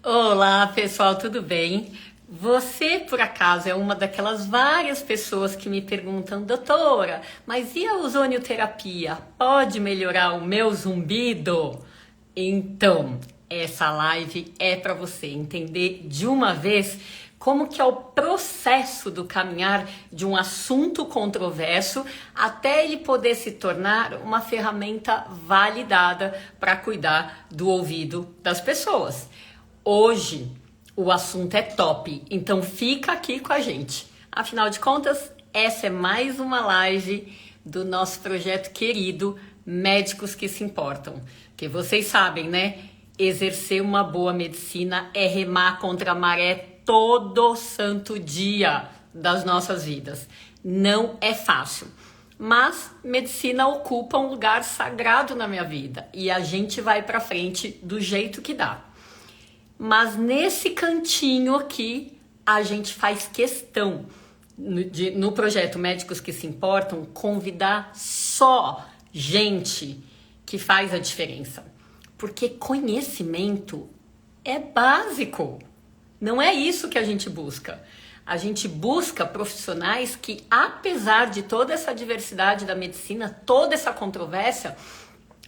Olá, pessoal, tudo bem? Você, por acaso, é uma daquelas várias pessoas que me perguntam, doutora, mas e a ozonioterapia? Pode melhorar o meu zumbido? Então, essa live é para você entender de uma vez como que é o processo do caminhar de um assunto controverso até ele poder se tornar uma ferramenta validada para cuidar do ouvido das pessoas. Hoje o assunto é top, então fica aqui com a gente. Afinal de contas, essa é mais uma live do nosso projeto querido Médicos que se Importam. Porque vocês sabem, né? Exercer uma boa medicina é remar contra a maré todo santo dia das nossas vidas. Não é fácil. Mas medicina ocupa um lugar sagrado na minha vida e a gente vai pra frente do jeito que dá. Mas nesse cantinho aqui, a gente faz questão, no projeto Médicos que se Importam, convidar só gente que faz a diferença. Porque conhecimento é básico. Não é isso que a gente busca. A gente busca profissionais que, apesar de toda essa diversidade da medicina, toda essa controvérsia,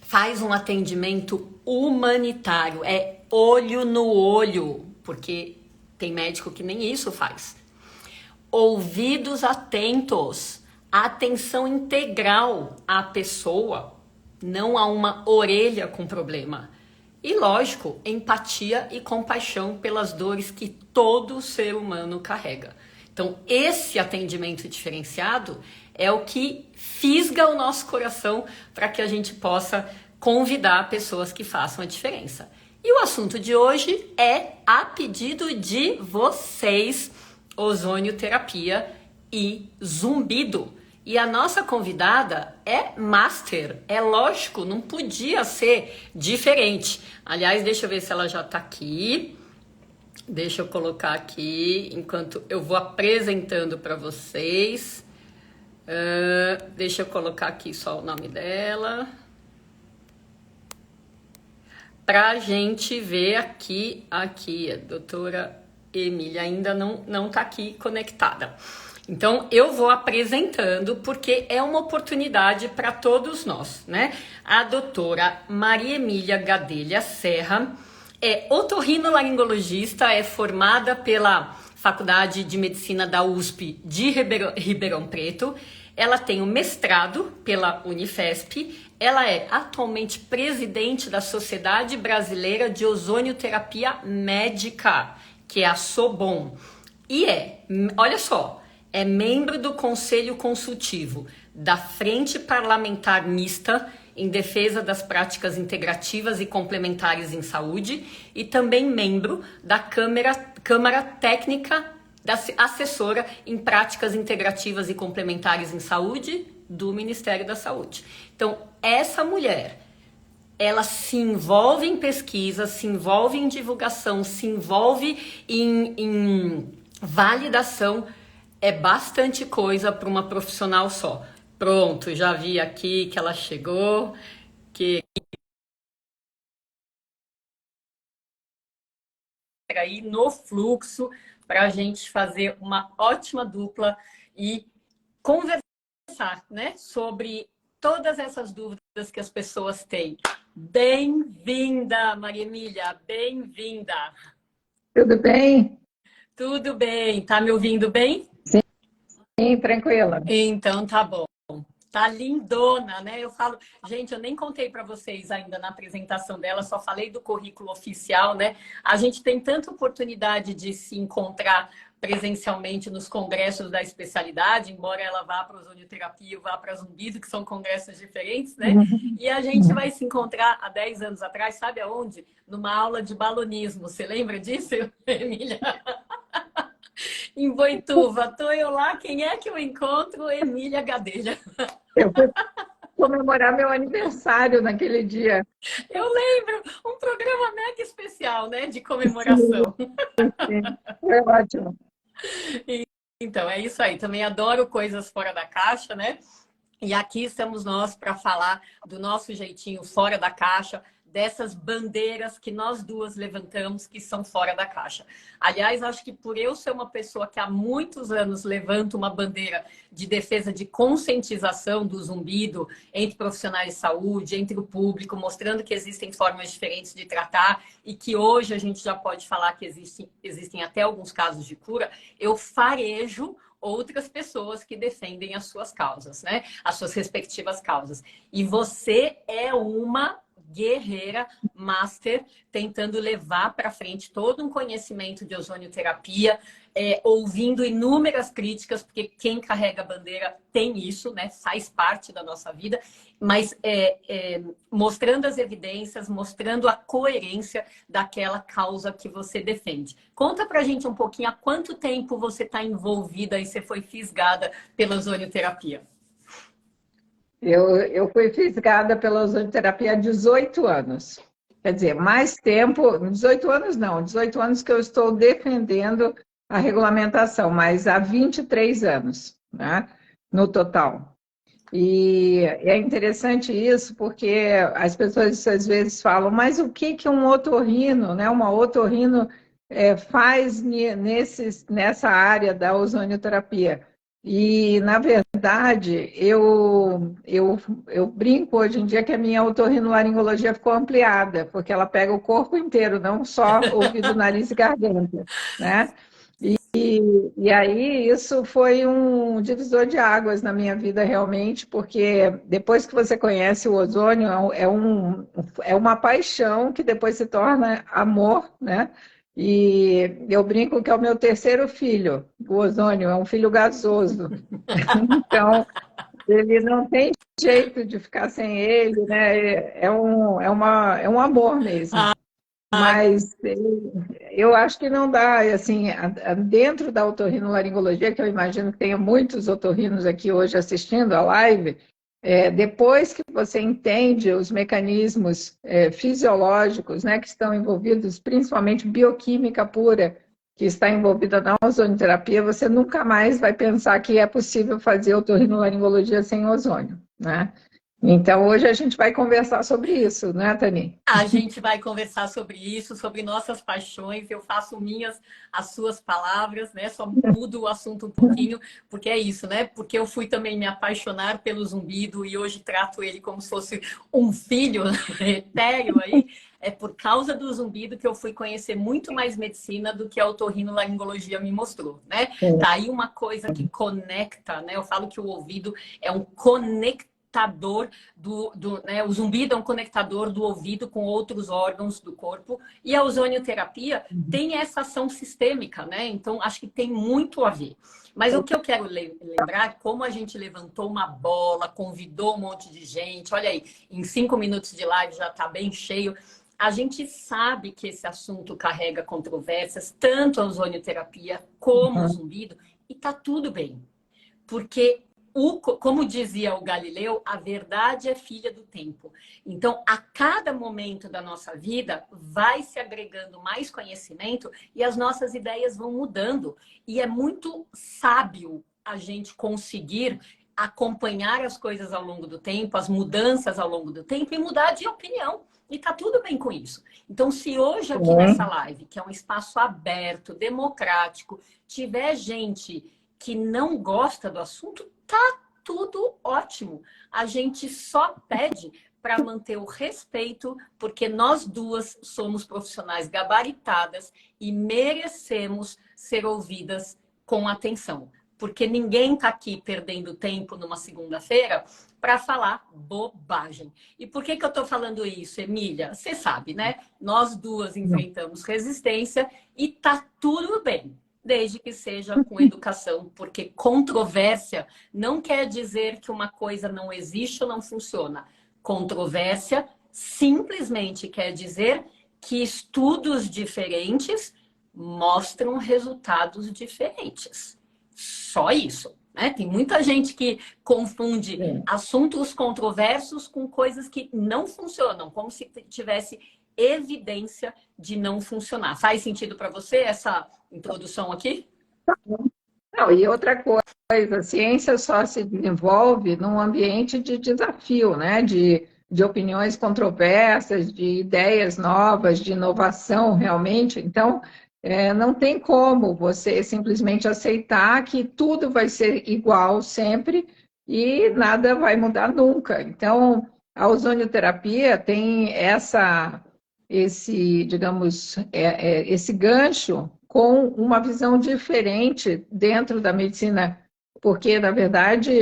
faz um atendimento humanitário, é olho no olho, porque tem médico que nem isso faz. Ouvidos atentos, atenção integral à pessoa, não a uma orelha com problema. E lógico, empatia e compaixão pelas dores que todo ser humano carrega. Então, esse atendimento diferenciado é o que fisga o nosso coração para que a gente possa convidar pessoas que façam a diferença. E o assunto de hoje é, a pedido de vocês, ozonioterapia e zumbido. E a nossa convidada é master, é lógico, não podia ser diferente. Aliás, deixa eu ver se ela já está aqui. Deixa eu colocar aqui, enquanto eu vou apresentando para vocês. Deixa eu colocar aqui só o nome dela. Pra gente ver aqui, a doutora Emília ainda não tá aqui conectada. Então, eu vou apresentando porque é uma oportunidade para todos nós, né? A doutora Maria Emília Gadelha Serra é otorrinolaringologista, é formada pela Faculdade de Medicina da USP de Ribeirão Preto. Ela tem o mestrado pela Unifesp. Ela é atualmente presidente da Sociedade Brasileira de Ozonioterapia Médica, que é a SOBOM. E olha só, é membro do Conselho Consultivo da Frente Parlamentar Mista em defesa das práticas integrativas e complementares em saúde e também membro da Câmara Técnica assessora em práticas integrativas e complementares em saúde do Ministério da Saúde. Então, essa mulher, ela se envolve em pesquisa, se envolve em divulgação, se envolve em validação. É bastante coisa para uma profissional só. Pronto, já vi aqui que ela chegou, que aí no fluxo para a gente fazer uma ótima dupla e conversar, né, sobre todas essas dúvidas que as pessoas têm. Bem-vinda, Maria Emília, bem-vinda. Tudo bem? Tudo bem? Tá me ouvindo bem? Sim, tranquila. Então tá bom. Tá lindona, né? Eu falo, gente, eu nem contei para vocês ainda na apresentação dela, só falei do currículo oficial, né? A gente tem tanta oportunidade de se encontrar presencialmente nos congressos da especialidade, embora ela vá para ozonioterapia ou vá para zumbido, que são congressos diferentes, né? E a gente vai se encontrar há 10 anos atrás, sabe aonde? Numa aula de balonismo. Você lembra disso, Emília? Em Boituva. Tô eu lá, quem é que eu encontro? Emília Gadelha. Eu fui comemorar meu aniversário naquele dia. Eu lembro, um programa mega especial, né, de comemoração. Sim, foi ótimo. Então, é isso aí. Também adoro coisas fora da caixa, né? E aqui estamos nós para falar do nosso jeitinho fora da caixa, dessas bandeiras que nós duas levantamos, que são fora da caixa. Aliás, acho que por eu ser uma pessoa que há muitos anos levanta uma bandeira de defesa de conscientização do zumbido entre profissionais de saúde, entre o público, mostrando que existem formas diferentes de tratar e que hoje a gente já pode falar que existem até alguns casos de cura, eu farejo outras pessoas que defendem as suas causas, né? As suas respectivas causas. E você é uma guerreira master, tentando levar para frente todo um conhecimento de ozonioterapia, ouvindo inúmeras críticas, porque quem carrega a bandeira tem isso, né? Faz parte da nossa vida, mas mostrando as evidências, mostrando a coerência daquela causa que você defende. Conta pra gente um pouquinho há quanto tempo você está envolvida e você foi fisgada pela ozonioterapia. Eu fui fisgada pela ozonioterapia há 18 anos. Quer dizer, mais tempo, 18 anos não, 18 anos que eu estou defendendo a regulamentação, mas há 23 anos, né, no total. E é interessante isso, porque as pessoas às vezes falam, mas o que que um otorrino, né, uma otorrino faz nessa área da ozonioterapia? E, na verdade, eu brinco hoje em dia que a minha otorrinolaringologia ficou ampliada, porque ela pega o corpo inteiro, não só ouvido, nariz e garganta, né? E aí isso foi um divisor de águas na minha vida realmente, porque depois que você conhece o ozônio, é uma paixão que depois se torna amor, né? E eu brinco que é o meu terceiro filho, o ozônio, é um filho gasoso. Então, ele não tem jeito de ficar sem ele, né? É um amor mesmo. Mas eu acho que não dá, assim, dentro da otorrinolaringologia, que eu imagino que tenha muitos otorrinos aqui hoje assistindo a live, depois que você entende os mecanismos fisiológicos, né, que estão envolvidos, principalmente bioquímica pura, que está envolvida na ozonioterapia, você nunca mais vai pensar que é possível fazer otorrinolaringologia sem ozônio, né? Então, hoje a gente vai conversar sobre isso, né, Tani? A gente vai conversar sobre isso, sobre nossas paixões. Eu faço minhas as suas palavras, né? Só mudo o assunto um pouquinho, porque é isso, né? Porque eu fui também me apaixonar pelo zumbido e hoje trato ele como se fosse um filho etéreo aí. É por causa do zumbido que eu fui conhecer muito mais medicina do que a otorrinolaringologia me mostrou, né? Tá aí uma coisa que conecta, né? Eu falo que o ouvido é um conector né? O zumbido é um conectador do ouvido com outros órgãos do corpo e a ozonioterapia tem essa ação sistêmica, né? Então acho que tem muito a ver. Mas o que eu quero lembrar, como a gente levantou uma bola, convidou um monte de gente, olha aí, em 5 minutos de live já está bem cheio. A gente sabe que esse assunto carrega controvérsias, tanto a ozonioterapia como o zumbido, e tá tudo bem. Porque como dizia o Galileu, a verdade é filha do tempo. Então, a cada momento da nossa vida, vai se agregando mais conhecimento e as nossas ideias vão mudando. E é muito sábio a gente conseguir acompanhar as coisas ao longo do tempo, as mudanças ao longo do tempo e mudar de opinião. E tá tudo bem com isso. Então, se hoje aqui nessa live, que é um espaço aberto, democrático, tiver gente que não gosta do assunto, tá tudo ótimo. A gente só pede para manter o respeito, porque nós duas somos profissionais gabaritadas e merecemos ser ouvidas com atenção. Porque ninguém está aqui perdendo tempo numa segunda-feira para falar bobagem. E por que eu estou falando isso, Emília? Você sabe, né? Nós duas enfrentamos resistência e tá tudo bem. Desde que seja com educação, porque controvérsia não quer dizer que uma coisa não existe ou não funciona. Controvérsia simplesmente quer dizer que estudos diferentes mostram resultados diferentes. Só isso, né? Tem muita gente que confunde assuntos controversos com coisas que não funcionam, como se tivesse evidência de não funcionar. Faz sentido para você essa introdução aqui? Não, e outra coisa, a ciência só se desenvolve num ambiente de desafio, né? de opiniões controversas, de ideias novas, de inovação realmente. Então, não tem como você simplesmente aceitar que tudo vai ser igual sempre e nada vai mudar nunca. Então, a ozonioterapia tem digamos, esse gancho com uma visão diferente dentro da medicina, porque, na verdade,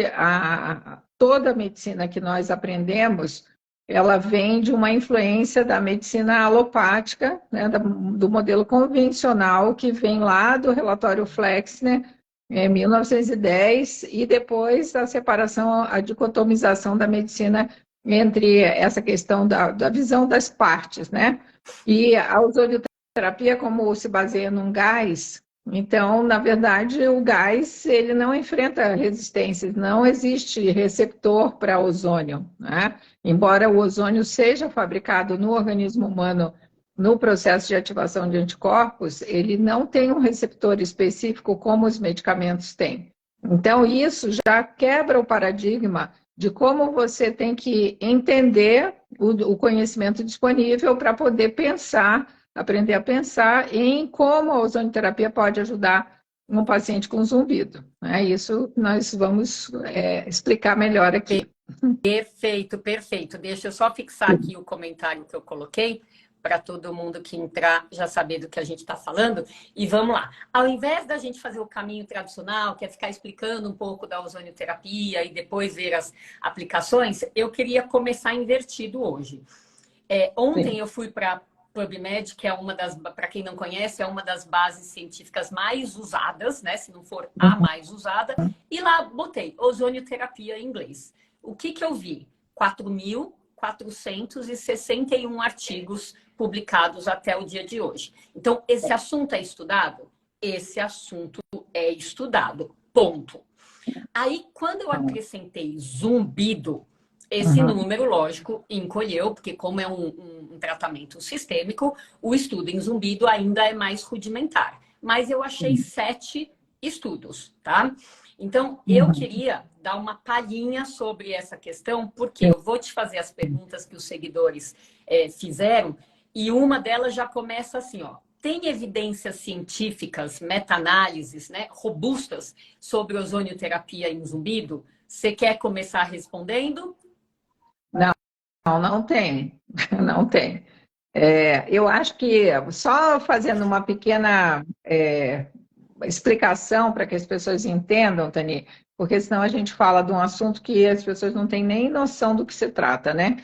toda a medicina que nós aprendemos, ela vem de uma influência da medicina alopática, né, do modelo convencional, que vem lá do relatório Flexner, em 1910, e depois a separação, a dicotomização da medicina entre essa questão da visão das partes, né? E a ozonioterapia, como se baseia num gás, então, na verdade, o gás ele não enfrenta resistências, não existe receptor para ozônio, né? Embora o ozônio seja fabricado no organismo humano no processo de ativação de anticorpos, ele não tem um receptor específico como os medicamentos têm. Então, isso já quebra o paradigma de como você tem que entender o conhecimento disponível para poder pensar, aprender a pensar em como a ozonioterapia pode ajudar um paciente com zumbido. Isso nós vamos explicar melhor aqui. Perfeito, perfeito. Deixa eu só fixar aqui o comentário que eu coloquei para todo mundo que entrar já saber do que a gente está falando. E vamos lá. Ao invés da gente fazer o caminho tradicional, que é ficar explicando um pouco da ozonioterapia e depois ver as aplicações, eu queria começar invertido hoje. Ontem eu fui para PubMed, que é uma das, para quem não conhece, é uma das bases científicas mais usadas, né? Se não for a mais usada. E lá botei ozonioterapia em inglês. O que eu vi? 4.461 artigos publicados até o dia de hoje. Então, esse assunto é estudado? Esse assunto é estudado. Ponto. Aí, quando eu acrescentei zumbido, esse número, lógico, encolheu, porque como é um tratamento sistêmico, o estudo em zumbido ainda é mais rudimentar. Mas eu achei 7 estudos, tá? Então, eu queria dar uma palhinha sobre essa questão, porque eu vou te fazer as perguntas que os seguidores fizeram, e uma delas já começa assim, ó. Tem evidências científicas, meta-análises, né, robustas sobre ozonioterapia em zumbido? Você quer começar respondendo? Não tem, não tem. Eu acho que só fazendo uma pequena explicação para que as pessoas entendam, Tani, porque senão a gente fala de um assunto que as pessoas não têm nem noção do que se trata, né?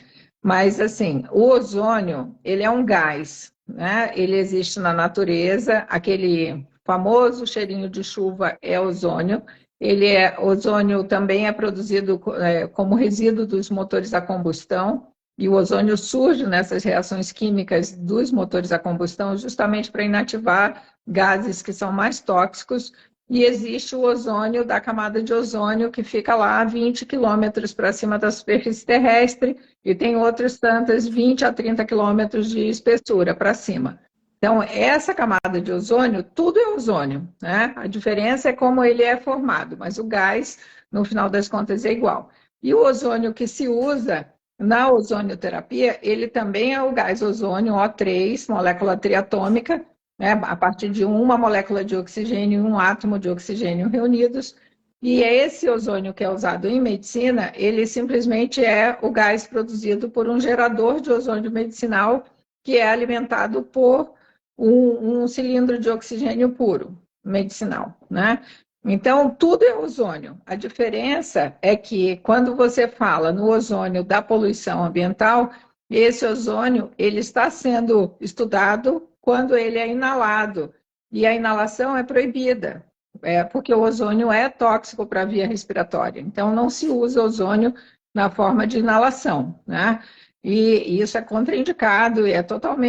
Mas, assim, o ozônio, ele é um gás, né? Ele existe na natureza, aquele famoso cheirinho de chuva é ozônio. Ozônio também é produzido como resíduo dos motores a combustão, e o ozônio surge nessas reações químicas dos motores a combustão justamente para inativar gases que são mais tóxicos, e existe o ozônio da camada de ozônio que fica lá a 20 quilômetros para cima da superfície terrestre, e tem outras tantas 20 a 30 quilômetros de espessura para cima. Então, essa camada de ozônio, tudo é ozônio, né? A diferença é como ele é formado, mas o gás, no final das contas, é igual. E o ozônio que se usa na ozonioterapia, ele também é o gás ozônio O3, molécula triatômica, né? A partir de uma molécula de oxigênio e um átomo de oxigênio reunidos. E é esse ozônio que é usado em medicina, ele simplesmente é o gás produzido por um gerador de ozônio medicinal que é alimentado por um cilindro de oxigênio puro, medicinal, né? Então, tudo é ozônio. A diferença é que, quando você fala no ozônio da poluição ambiental, esse ozônio ele está sendo estudado quando ele é inalado. E a inalação é proibida, porque o ozônio é tóxico para a via respiratória. Então, não se usa ozônio na forma de inalação, né? E isso é contraindicado, e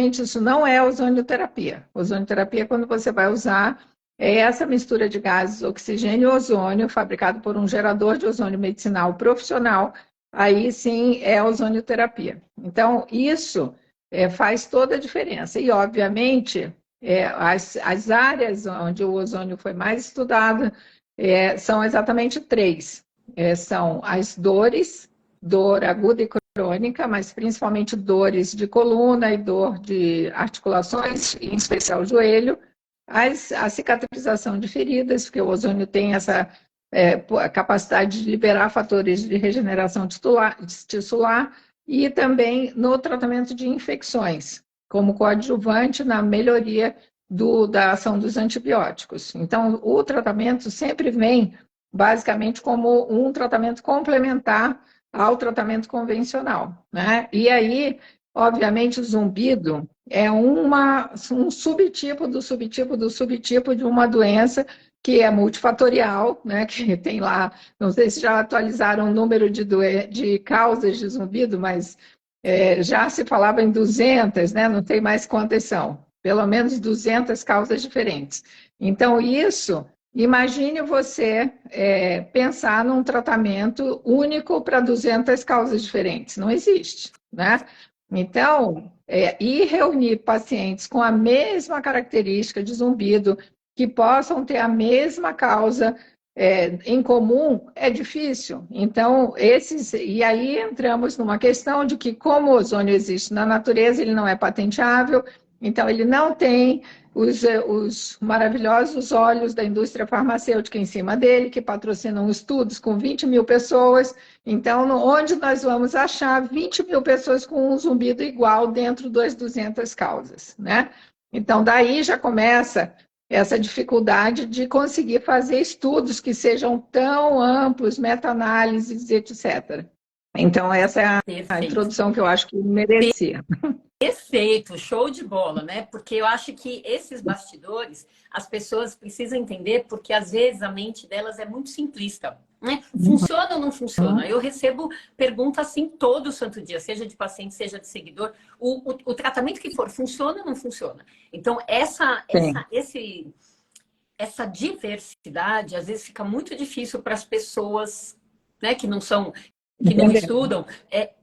isso não é ozonioterapia. Ozonioterapia é quando você vai usar essa mistura de gases oxigênio e ozônio, fabricado por um gerador de ozônio medicinal profissional, aí sim é ozonioterapia. Então, isso faz toda a diferença. E, obviamente, as áreas onde o ozônio foi mais estudado são exatamente 3. São as dores, dor aguda e crônica, mas principalmente dores de coluna e dor de articulações, em especial o joelho, a cicatrização de feridas, porque o ozônio tem essa a capacidade de liberar fatores de regeneração tissular, e também no tratamento de infecções, como coadjuvante na melhoria da ação dos antibióticos. Então, o tratamento sempre vem basicamente como um tratamento complementar ao tratamento convencional, né? E aí, obviamente, o zumbido é um subtipo do subtipo do subtipo de uma doença que é multifatorial, né? Que tem lá, não sei se já atualizaram o número de causas de zumbido, mas já se falava em 200, né? Não sei mais quantas são, pelo menos 200 causas diferentes. Então, isso, imagine você pensar num tratamento único para 200 causas diferentes. Não existe, né? Então, e reunir pacientes com a mesma característica de zumbido, que possam ter a mesma causa em comum, é difícil. Então, e aí entramos numa questão de que, como o ozônio existe na natureza, ele não é patenteável, então ele não tem os maravilhosos olhos da indústria farmacêutica em cima dele, que patrocinam estudos com 20 mil pessoas. Então, onde nós vamos achar 20 mil pessoas com um zumbido igual dentro das 200 causas, né? Então, daí já começa essa dificuldade de conseguir fazer estudos que sejam tão amplos, meta-análises, etc. Então, essa é a introdução que eu acho que merecia. Perfeito, show de bola, né? Porque eu acho que esses bastidores, as pessoas precisam entender, porque às vezes a mente delas é muito simplista, né? Funciona ou não funciona? Eu recebo perguntas assim todo santo dia, seja de paciente, seja de seguidor. O tratamento que for, funciona ou não funciona? Então, essa diversidade, às vezes fica muito difícil para as pessoas, né, que não estudam,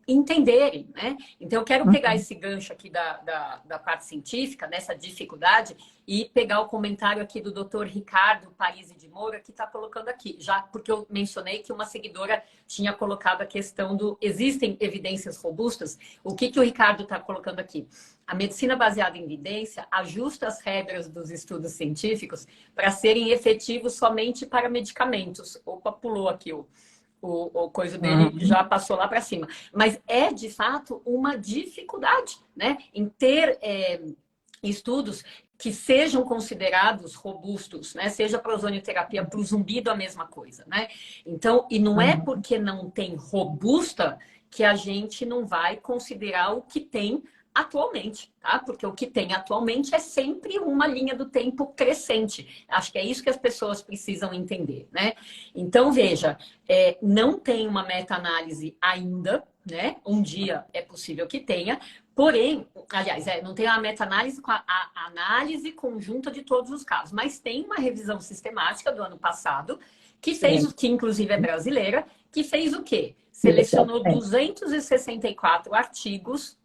entenderem, né? Então, eu quero pegar esse gancho aqui da parte científica, nessa dificuldade, e pegar o comentário aqui do Dr. Ricardo Parisi de Moura, que está colocando aqui, já porque eu mencionei que uma seguidora tinha colocado a questão existem evidências robustas? O que o Ricardo está colocando aqui? A medicina baseada em evidência ajusta as regras dos estudos científicos para serem efetivos somente para medicamentos. Opa, pulou aqui o coisa dele já passou lá para cima. Mas é, de fato, uma dificuldade, né? Em ter estudos que sejam considerados robustos, né? Seja para a ozonioterapia, para o zumbido, a mesma coisa, né? Então, e não é porque não tem robusta que a gente não vai considerar o que tem atualmente, tá? Porque o que tem atualmente é sempre uma linha do tempo crescente. Acho que é isso que as pessoas precisam entender, né? Então, veja, não tem uma meta-análise ainda, né? Um dia é possível que tenha, porém, aliás, não tem uma meta-análise com a análise conjunta de todos os casos, mas tem uma revisão sistemática do ano passado, que fez, que inclusive é brasileira, que fez o quê? Selecionou 264 artigos,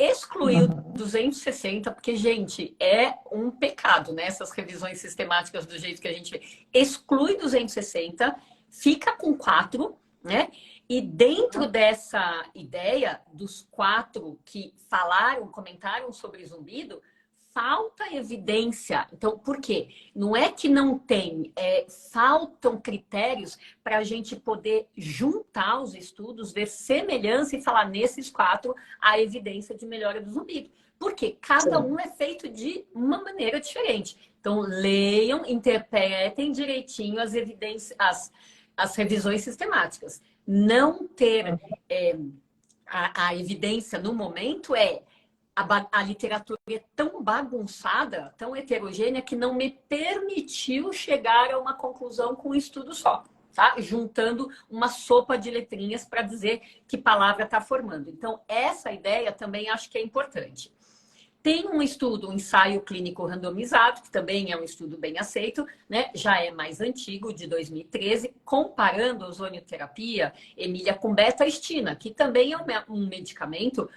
excluiu 260, porque, gente, é um pecado, né? Essas revisões sistemáticas do jeito que a gente vê. Exclui 260, fica com 4, né? E dentro dessa ideia, dos 4 que comentaram sobre zumbido, falta evidência. Então, por quê? Não é que não tem, faltam critérios para a gente poder juntar os estudos, ver semelhança e falar nesses 4 a evidência de melhora do zumbido. Porque cada um é feito de uma maneira diferente. Então, leiam, interpretem direitinho as evidências, as revisões sistemáticas. Não ter a evidência no momento a literatura é tão bagunçada, tão heterogênea, que não me permitiu chegar a uma conclusão com um estudo só, tá? Juntando uma sopa de letrinhas para dizer que palavra está formando. Então, essa ideia também acho que é importante. Tem um estudo, um ensaio clínico randomizado, que também é um estudo bem aceito, né? Já é mais antigo, de 2013, comparando a ozonioterapia, Emília, com beta-estina, que também é um medicamento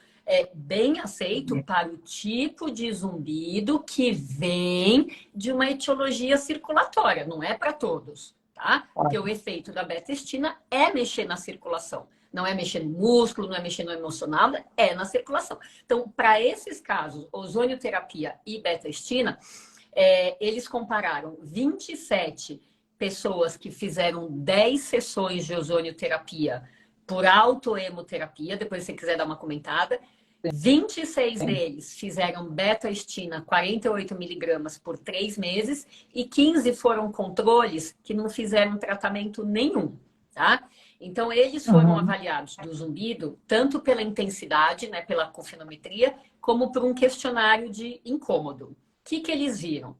bem aceito para o tipo de zumbido que vem de uma etiologia circulatória, não é para todos, tá? Porque o efeito da beta-estina é mexer na circulação. Não é mexer no músculo, não é mexer no emocional, é na circulação. Então, para esses casos, ozonioterapia e beta-estina, eles compararam 27 pessoas que fizeram 10 sessões de ozonioterapia por autoemoterapia, depois se você quiser dar uma comentada. 26 deles fizeram beta-estina 48 miligramas por 3 meses e 15 foram controles que não fizeram tratamento nenhum, tá? Então, eles foram avaliados do zumbido tanto pela intensidade, né, pela confinometria, como por um questionário de incômodo. O que eles viram?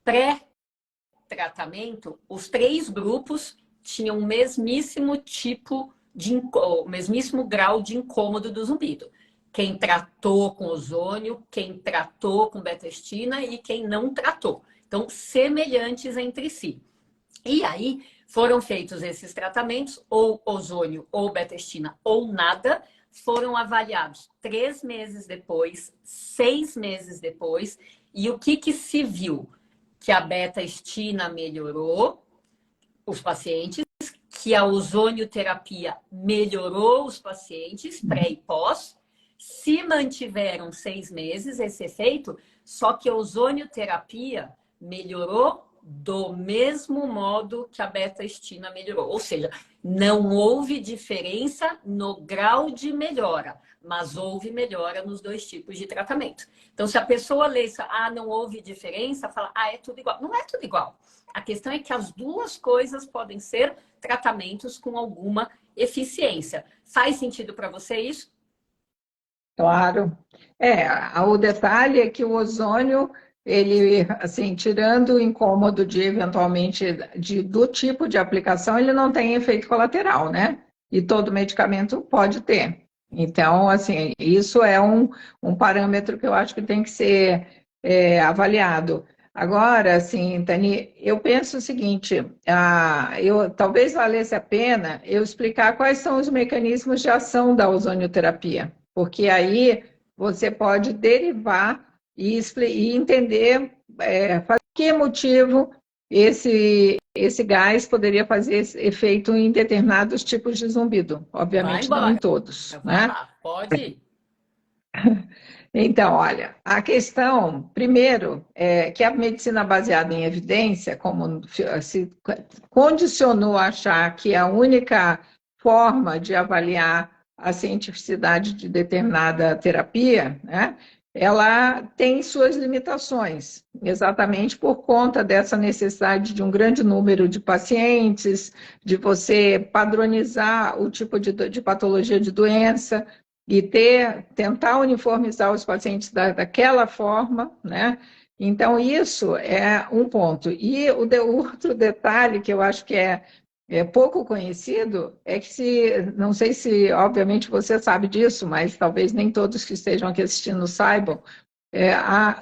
Pré-tratamento, os 3 grupos tinham o mesmíssimo tipo o mesmíssimo grau de incômodo do zumbido. Quem tratou com ozônio, quem tratou com beta-estina e quem não tratou. Então, semelhantes entre si. E aí, foram feitos esses tratamentos, ou ozônio, ou beta-estina, ou nada, foram avaliados 3 meses depois, 6 meses depois, e o que se viu? Que a beta-estina melhorou os pacientes, que a ozonioterapia melhorou os pacientes, pré e pós, se mantiveram 6 meses esse efeito, só que a ozonioterapia melhorou do mesmo modo que a beta-estina melhorou. Ou seja, não houve diferença no grau de melhora, mas houve melhora nos 2 tipos de tratamento. Então, se a pessoa lê isso, não houve diferença, fala, é tudo igual. Não é tudo igual. A questão é que as 2 coisas podem ser tratamentos com alguma eficiência. Faz sentido para você isso? Claro. O detalhe é que o ozônio, ele, assim, tirando o incômodo de, eventualmente, do tipo de aplicação, ele não tem efeito colateral, né? E todo medicamento pode ter. Então, assim, isso é um parâmetro que eu acho que tem que ser avaliado. Agora, assim, Tani, eu penso o seguinte, talvez valesse a pena eu explicar quais são os mecanismos de ação da ozonioterapia, porque aí você pode derivar e entender por que motivo esse gás poderia fazer esse efeito em determinados tipos de zumbido. Obviamente não em todos, Vai né? lá, pode ir. Então, olha, a questão, primeiro, é que a medicina baseada em evidência, como se condicionou a achar que a única forma de avaliar a cientificidade de determinada terapia, né, ela tem suas limitações, exatamente por conta dessa necessidade de um grande número de pacientes, de você padronizar o tipo de patologia de doença, e tentar uniformizar os pacientes daquela forma, né? Então, isso é um ponto. E o outro detalhe que eu acho que é pouco conhecido é que não sei se, obviamente, você sabe disso, mas talvez nem todos que estejam aqui assistindo saibam,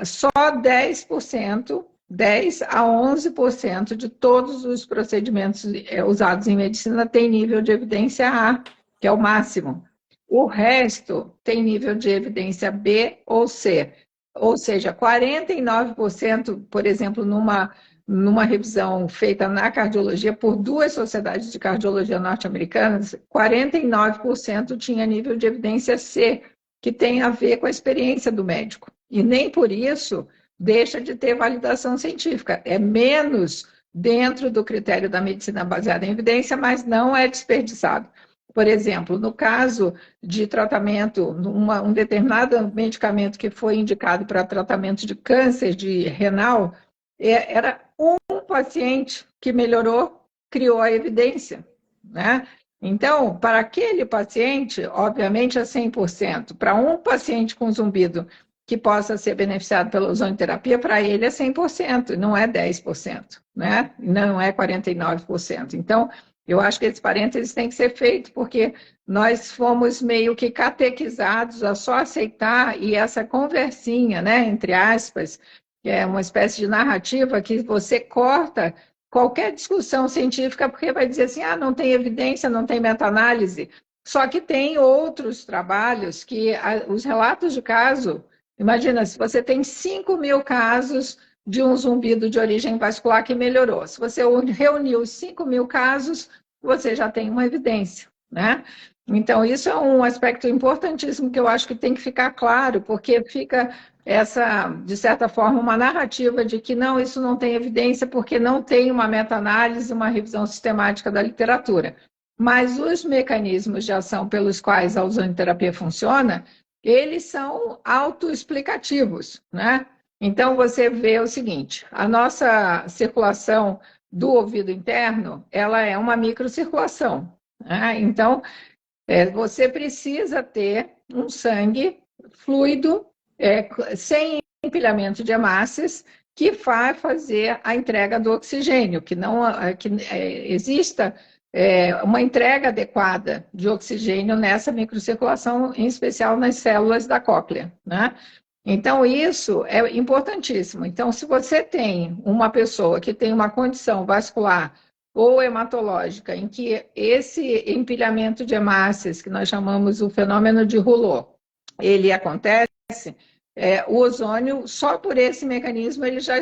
só 10%, 10 a 11% de todos os procedimentos usados em medicina tem nível de evidência A, que é o máximo. O resto tem nível de evidência B ou C. Ou seja, 49%, por exemplo, numa revisão feita na cardiologia por 2 sociedades de cardiologia norte-americanas, 49% tinha nível de evidência C, que tem a ver com a experiência do médico. E nem por isso deixa de ter validação científica. É menos dentro do critério da medicina baseada em evidência, mas não é desperdiçado. Por exemplo, no caso de tratamento, um determinado medicamento que foi indicado para tratamento de câncer de renal, era um paciente que melhorou, criou a evidência, né? Então, para aquele paciente, obviamente é 100%. Para um paciente com zumbido que possa ser beneficiado pela ozonioterapia, para ele é 100%, não é 10%, né? Não é 49%. Então, eu acho que esse parênteses tem que ser feito, porque nós fomos meio que catequizados a só aceitar, e essa conversinha, né, entre aspas, que é uma espécie de narrativa que você corta qualquer discussão científica, porque vai dizer assim, não tem evidência, não tem meta-análise. Só que tem outros trabalhos que os relatos de caso, imagina, se você tem 5.000 casos de um zumbido de origem vascular que melhorou. Se você reuniu os 5.000 casos, você já tem uma evidência, né? Então, isso é um aspecto importantíssimo que eu acho que tem que ficar claro, porque fica essa, de certa forma, uma narrativa de que não, isso não tem evidência porque não tem uma meta-análise, uma revisão sistemática da literatura. Mas os mecanismos de ação pelos quais a ozonoterapia funciona, eles são autoexplicativos, né? Então, você vê o seguinte, a nossa circulação do ouvido interno, ela é uma microcirculação, né? Então, você precisa ter um sangue fluido, sem empilhamento de hemácias, que vai fazer a entrega do oxigênio, que não exista uma entrega adequada de oxigênio nessa microcirculação, em especial nas células da cóclea, né? Então, isso é importantíssimo. Então, se você tem uma pessoa que tem uma condição vascular ou hematológica, em que esse empilhamento de hemácias, que nós chamamos o fenômeno de Rouleau, ele acontece, o ozônio, só por esse mecanismo, ele já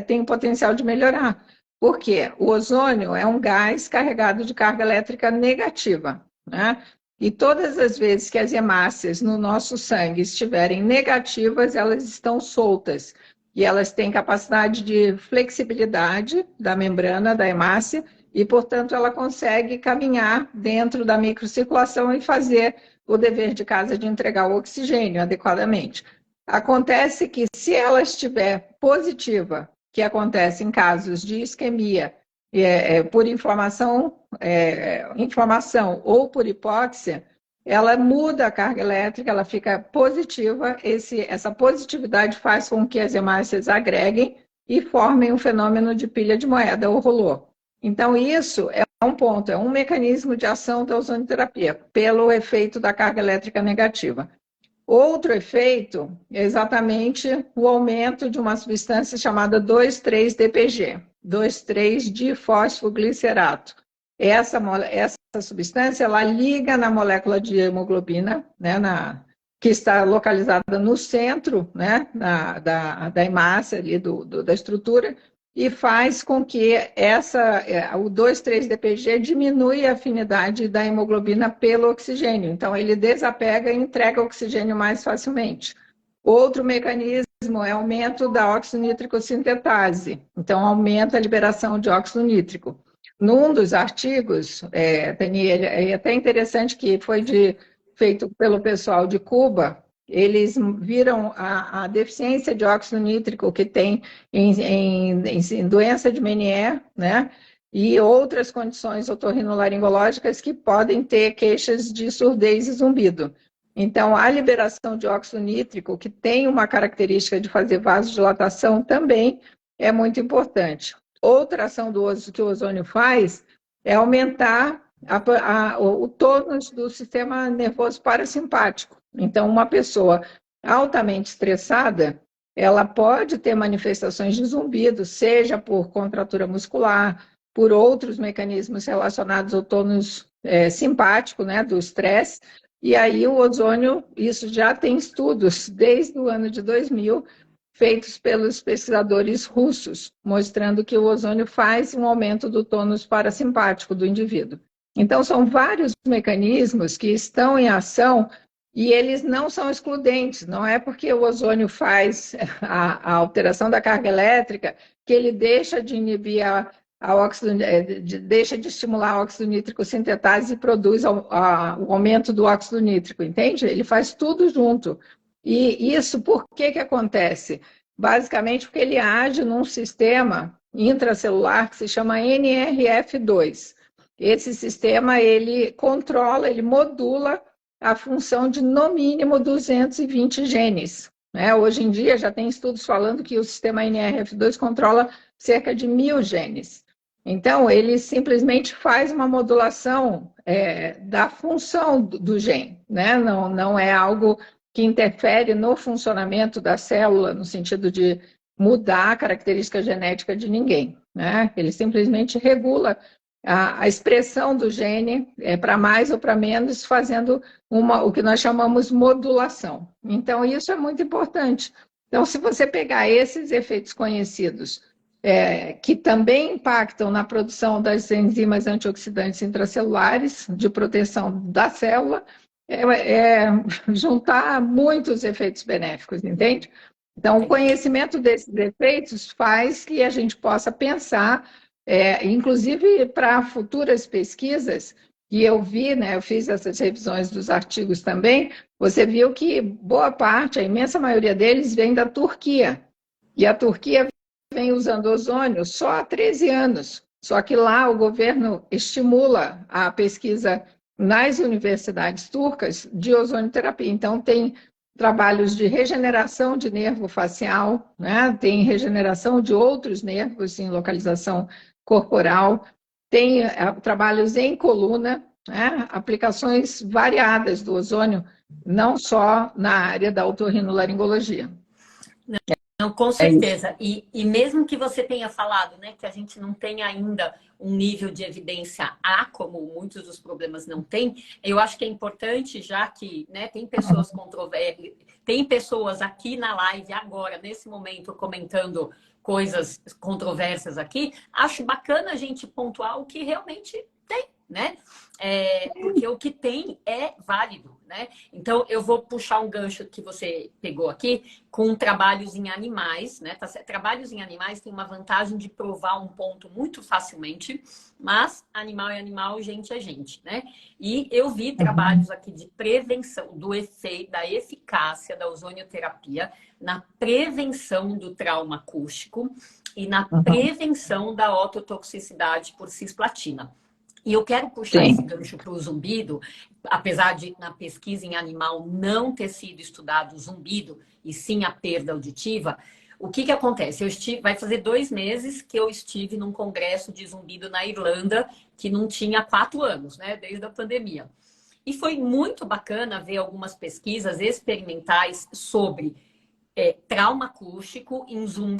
tem o potencial de melhorar. Por quê? O ozônio é um gás carregado de carga elétrica negativa, né? E todas as vezes que as hemácias no nosso sangue estiverem negativas, elas estão soltas. E elas têm capacidade de flexibilidade da membrana da hemácia e, portanto, ela consegue caminhar dentro da microcirculação e fazer o dever de casa de entregar o oxigênio adequadamente. Acontece que, se ela estiver positiva, que acontece em casos de isquemia, por inflamação ou por hipóxia, ela muda a carga elétrica, ela fica positiva, essa positividade faz com que as hemácias agreguem e formem um fenômeno de pilha de moeda, ou Rouleau. Então, isso é um ponto, é um mecanismo de ação da ozonoterapia, pelo efeito da carga elétrica negativa. Outro efeito é exatamente o aumento de uma substância chamada 2,3-DPG, 2,3-difosfoglicerato. Essa substância, ela liga na molécula de hemoglobina, né, que está localizada no centro, né, da hemácia ali da estrutura, e faz com que o 2,3-DPG diminui a afinidade da hemoglobina pelo oxigênio. Então, ele desapega e entrega oxigênio mais facilmente. Outro mecanismo é o aumento da óxido nítrico sintetase. Então, aumenta a liberação de óxido nítrico. Num dos artigos, Daniel, é até interessante que foi feito pelo pessoal de Cuba, eles viram a deficiência de óxido nítrico que tem em doença de Meniere, né? E outras condições otorrinolaringológicas que podem ter queixas de surdez e zumbido. Então, a liberação de óxido nítrico, que tem uma característica de fazer vasodilatação, também é muito importante. Outra ação que o ozônio faz é aumentar o tônus do sistema nervoso parasimpático. Então, uma pessoa altamente estressada, ela pode ter manifestações de zumbido, seja por contratura muscular, por outros mecanismos relacionados ao tônus simpático, né, do estresse. E aí o ozônio, isso já tem estudos desde o ano de 2000, feitos pelos pesquisadores russos, mostrando que o ozônio faz um aumento do tônus parasimpático do indivíduo. Então, são vários mecanismos que estão em ação e eles não são excludentes. Não é porque o ozônio faz a alteração da carga elétrica que ele deixa de inibir deixa de estimular a óxido nítrico sintetase e produz o aumento do óxido nítrico, entende? Ele faz tudo junto. E isso por que acontece? Basicamente porque ele age num sistema intracelular que se chama NRF2. Esse sistema, ele controla, ele modula a função de, no mínimo, 220 genes. Né? Hoje em dia, já tem estudos falando que o sistema NRF2 controla cerca de 1.000 genes. Então, ele simplesmente faz uma modulação da função do gene. Né? Não é algo que interfere no funcionamento da célula, no sentido de mudar a característica genética de ninguém. Né? Ele simplesmente regula a expressão do gene para mais ou para menos, fazendo o que nós chamamos modulação. Então, isso é muito importante. Então, se você pegar esses efeitos conhecidos que também impactam na produção das enzimas antioxidantes intracelulares de proteção da célula, juntar muitos efeitos benéficos, entende? Então, o conhecimento desses efeitos faz que a gente possa pensar, inclusive para futuras pesquisas, e eu vi, né, eu fiz essas revisões dos artigos também, você viu que boa parte, a imensa maioria deles, vem da Turquia. E a Turquia vem usando ozônio só há 13 anos. Só que lá o governo estimula a pesquisa nas universidades turcas de ozonioterapia. Então, tem trabalhos de regeneração de nervo facial, né? Tem regeneração de outros nervos em localização corporal, tem trabalhos em coluna, né? Aplicações variadas do ozônio, não só na área da otorrinolaringologia. Não, com certeza. E mesmo que você tenha falado, né, que a gente não tem ainda um nível de evidência A, como muitos dos problemas não têm, eu acho que é importante, já que, né, tem pessoas controversas, tem pessoas aqui na live agora, nesse momento, comentando coisas controversas aqui, acho bacana a gente pontuar o que realmente tem, né? Porque o que tem é válido, né? Então, eu vou puxar um gancho que você pegou aqui com trabalhos em animais, né? Trabalhos em animais têm uma vantagem de provar um ponto muito facilmente, mas animal é animal, gente é gente, né? E eu vi trabalhos aqui de prevenção do efeito, da eficácia da ozonioterapia na prevenção do trauma acústico e na prevenção da ototoxicidade por cisplatina. E eu quero puxar esse gancho para o zumbido, apesar de na pesquisa em animal não ter sido estudado o zumbido, e sim a perda auditiva. O que acontece? Vai fazer 2 meses que eu estive num congresso de zumbido na Irlanda, que não tinha 4 anos, né? Desde a pandemia. E foi muito bacana ver algumas pesquisas experimentais sobre trauma acústico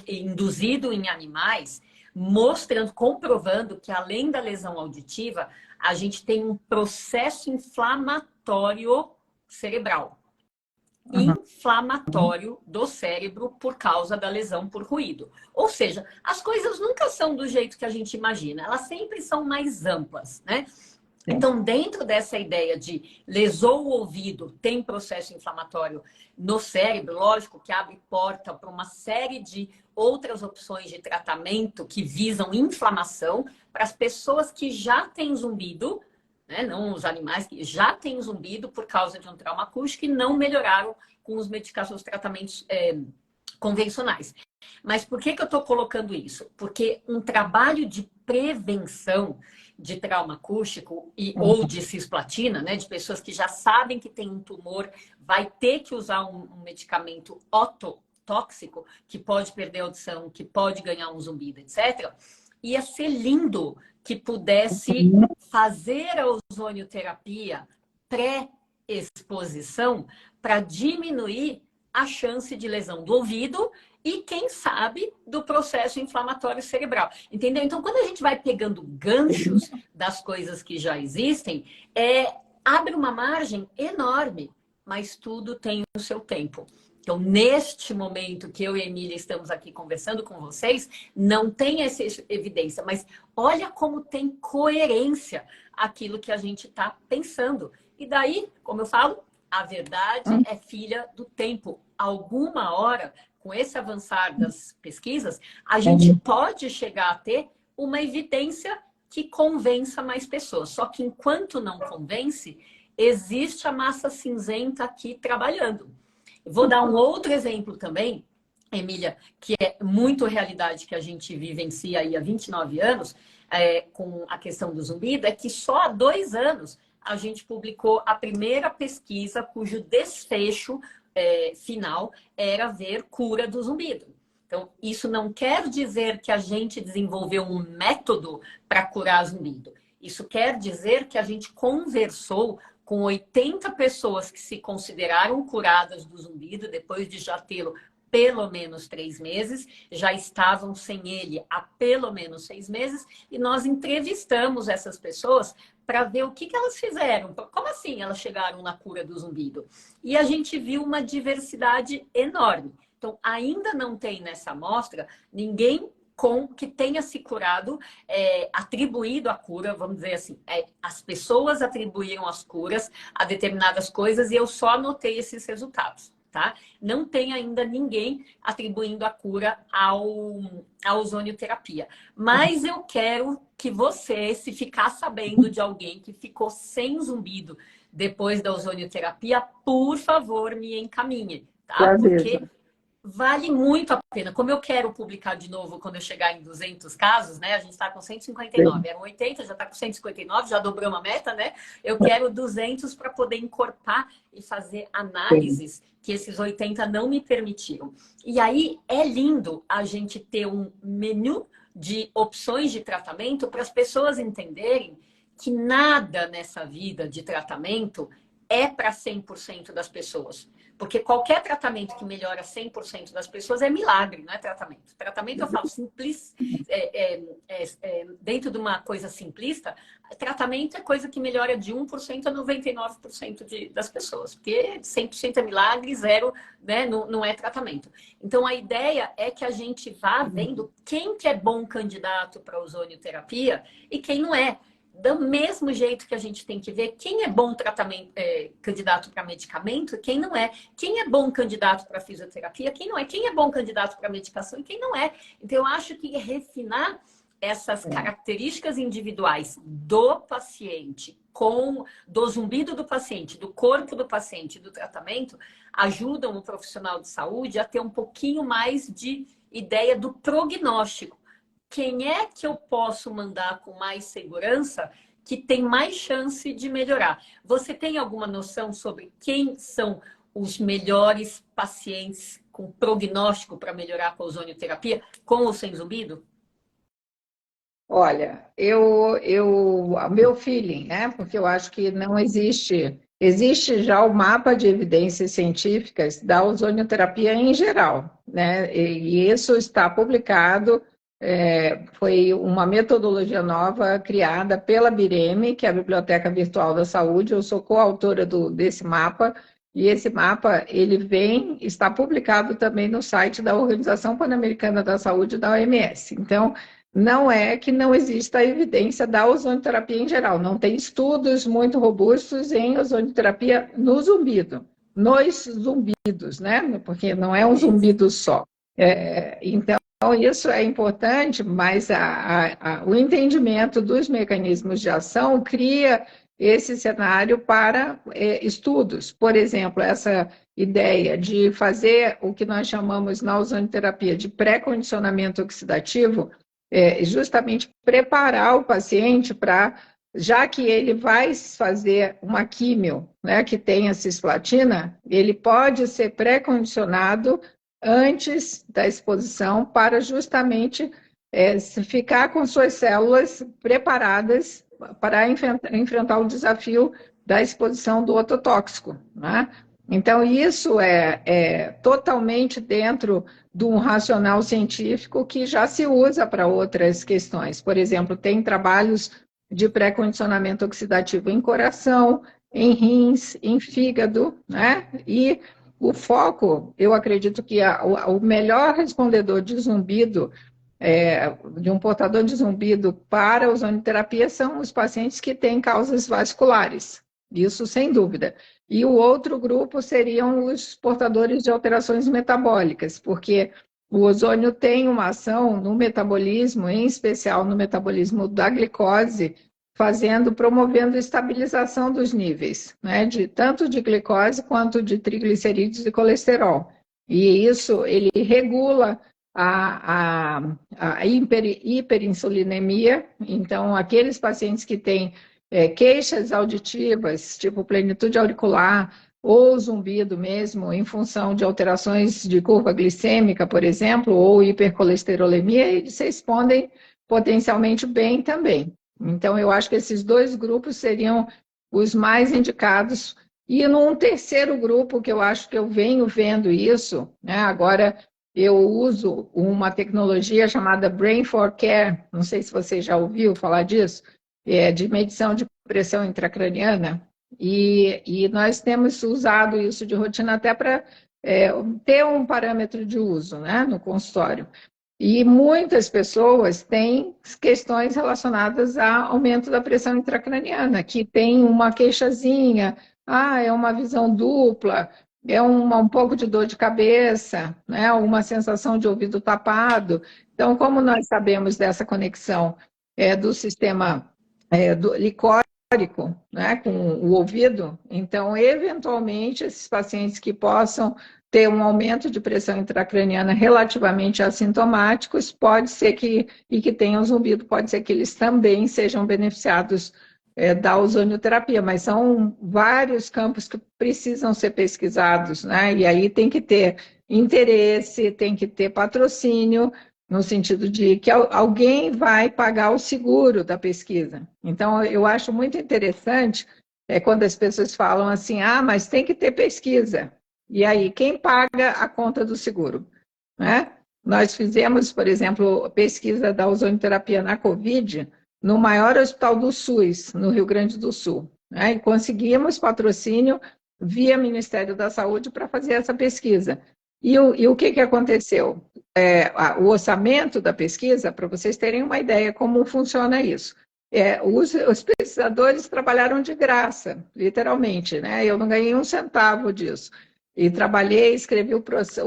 induzido em animais, mostrando, comprovando que além da lesão auditiva, a gente tem um processo inflamatório cerebral. Inflamatório do cérebro por causa da lesão por ruído. Ou seja, as coisas nunca são do jeito que a gente imagina, elas sempre são mais amplas, né? Então, dentro dessa ideia de lesou o ouvido, tem processo inflamatório no cérebro, lógico que abre porta para uma série de outras opções de tratamento que visam inflamação para as pessoas que já têm zumbido, né? Não os animais que já têm zumbido por causa de um trauma acústico e não melhoraram com os medicações, os tratamentos convencionais. Mas por que eu estou colocando isso? Porque um trabalho de prevenção de trauma acústico ou de cisplatina, né, de pessoas que já sabem que tem um tumor, vai ter que usar um medicamento ototóxico, que pode perder a audição, que pode ganhar um zumbido, etc. Ia ser lindo que pudesse fazer a ozonioterapia pré-exposição para diminuir a chance de lesão do ouvido e, quem sabe, do processo inflamatório cerebral. Entendeu? Então, quando a gente vai pegando ganchos das coisas que já existem, abre uma margem enorme, mas tudo tem o seu tempo. Então, neste momento que eu e a Emília estamos aqui conversando com vocês, não tem essa evidência, mas olha como tem coerência aquilo que a gente está pensando. E daí, como eu falo, a verdade é filha do tempo. Alguma hora, com esse avançar das pesquisas, a gente pode chegar a ter uma evidência que convença mais pessoas. Só que enquanto não convence, existe a massa cinzenta aqui trabalhando. Vou dar um outro exemplo também, Emília, que é muito realidade que a gente vivencia aí há 29 anos, com a questão do zumbido, é que só há 2 anos a gente publicou a primeira pesquisa cujo desfecho final era ver cura do zumbido. Então, isso não quer dizer que a gente desenvolveu um método para curar zumbido. Isso quer dizer que a gente conversou com 80 pessoas que se consideraram curadas do zumbido depois de já tê-lo pelo menos 3 meses, já estavam sem ele há pelo menos 6 meses, e nós entrevistamos essas pessoas para ver o que elas fizeram. Como assim elas chegaram na cura do zumbido? E a gente viu uma diversidade enorme. Então, ainda não tem nessa amostra ninguém que tenha se curado, atribuído a cura, vamos dizer assim. As pessoas atribuíram as curas a determinadas coisas e eu só anotei esses resultados, tá? Não tem ainda ninguém atribuindo a cura à ozonioterapia. Mas eu quero que você, se ficar sabendo de alguém que ficou sem zumbido depois da ozonioterapia, por favor, me encaminhe, tá? Porque vale muito a pena. Como eu quero publicar de novo quando eu chegar em 200 casos, né? A gente está com 159, eram 80, já está com 159, já dobrou uma meta, né? Eu quero 200 para poder encorpar e fazer análises que esses 80 não me permitiram. E aí é lindo a gente ter um menu de opções de tratamento para as pessoas entenderem que nada nessa vida de tratamento é para 100% das pessoas. Porque qualquer tratamento que melhora 100% das pessoas é milagre, não é tratamento. Tratamento, eu falo simples, dentro de uma coisa simplista, tratamento é coisa que melhora de 1% a 99% das pessoas. Porque 100% é milagre, zero, né, não é tratamento. Então, a ideia é que a gente vá vendo quem que é bom candidato para ozonioterapia e quem não é. Do mesmo jeito que a gente tem que ver quem é bom candidato para medicamento e quem não é. Quem é bom candidato para fisioterapia, quem não é. Quem é bom candidato para medicação e quem não é. Então, eu acho que refinar essas características individuais do paciente, do zumbido do paciente, do corpo do paciente, do tratamento, ajudam o profissional de saúde a ter um pouquinho mais de ideia do prognóstico. Quem é que eu posso mandar com mais segurança que tem mais chance de melhorar? Você tem alguma noção sobre quem são os melhores pacientes com prognóstico para melhorar com a ozonioterapia, com ou sem zumbido? Olha, meu feeling, né? Porque eu acho que não existe já o mapa de evidências científicas da ozonioterapia em geral, né? E isso está publicado. Foi uma metodologia nova criada pela BIREME, que é a Biblioteca Virtual da Saúde. Eu sou coautora desse mapa, e esse mapa está publicado também no site da Organização Pan-Americana da Saúde, da OMS. Então, não é que não exista evidência da ozonioterapia em geral, não tem estudos muito robustos em ozonioterapia nos zumbidos, né? Porque não é um zumbido só. Então, isso é importante, mas o entendimento dos mecanismos de ação cria esse cenário para estudos. Por exemplo, essa ideia de fazer o que nós chamamos na ozonioterapia de pré-condicionamento oxidativo, justamente preparar o paciente para, já que ele vai fazer uma químio, né, que tenha cisplatina, ele pode ser pré-condicionado antes da exposição para justamente ficar com suas células preparadas para enfrentar o desafio da exposição do ototóxico, né? Então, isso é totalmente dentro de um racional científico que já se usa para outras questões. Por exemplo, tem trabalhos de pré-condicionamento oxidativo em coração, em rins, em fígado, né? E o foco, eu acredito que o melhor respondedor de zumbido, de um portador de zumbido para a ozonioterapia são os pacientes que têm causas vasculares, isso sem dúvida. E o outro grupo seriam os portadores de alterações metabólicas, porque o ozônio tem uma ação no metabolismo, em especial no metabolismo da glicose, promovendo estabilização dos níveis, né, tanto de glicose quanto de triglicerídeos e colesterol. E isso, ele regula a hiperinsulinemia. Então, aqueles pacientes que têm queixas auditivas, tipo plenitude auricular, ou zumbido mesmo, em função de alterações de curva glicêmica, por exemplo, ou hipercolesterolemia, eles respondem potencialmente bem também. Então, eu acho que esses dois grupos seriam os mais indicados. E num terceiro grupo, que eu acho que eu venho vendo isso, né? Agora eu uso uma tecnologia chamada Brain for Care, não sei se você já ouviu falar disso, de medição de pressão intracraniana, e nós temos usado isso de rotina até para ter um parâmetro de uso, né, no consultório. E muitas pessoas têm questões relacionadas ao aumento da pressão intracraniana, que tem uma queixazinha, é uma visão dupla, é um pouco de dor de cabeça, né? Uma sensação de ouvido tapado. Então, como nós sabemos dessa conexão do sistema do licórico, né, com o ouvido, então, eventualmente, esses pacientes que possam ter um aumento de pressão intracraniana relativamente assintomáticos, pode ser que tenham zumbido, pode ser que eles também sejam beneficiados da ozonioterapia, mas são vários campos que precisam ser pesquisados, né? E aí tem que ter interesse, tem que ter patrocínio, no sentido de que alguém vai pagar o seguro da pesquisa. Então, eu acho muito interessante quando as pessoas falam assim, mas tem que ter pesquisa. E aí, quem paga a conta do seguro? Né? Nós fizemos, por exemplo, pesquisa da ozonioterapia na Covid no maior hospital do SUS, no Rio Grande do Sul. Né? E conseguimos patrocínio via Ministério da Saúde para fazer essa pesquisa. E o que aconteceu? O orçamento da pesquisa, para vocês terem uma ideia como funciona isso. Os pesquisadores trabalharam de graça, literalmente, né? Eu não ganhei um centavo disso. E trabalhei, escrevi o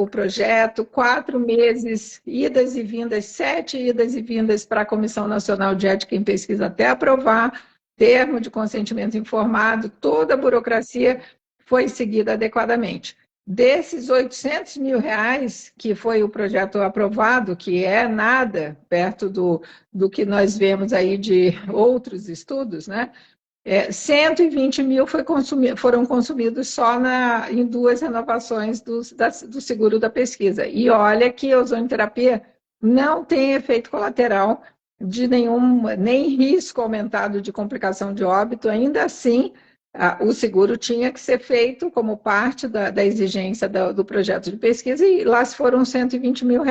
projeto, 4 meses, idas e vindas, 7 idas e vindas para a Comissão Nacional de Ética em Pesquisa até aprovar, termo de consentimento informado, toda a burocracia foi seguida adequadamente. Desses R$800 mil, que foi o projeto aprovado, que é nada perto do que nós vemos aí de outros estudos, né? 120 mil foram consumidos só em 2 renovações do seguro da pesquisa. E olha que a ozonioterapia não tem efeito colateral de nem risco aumentado de complicação de óbito, ainda assim, o seguro tinha que ser feito como parte da exigência do projeto de pesquisa, e lá foram R$120 mil.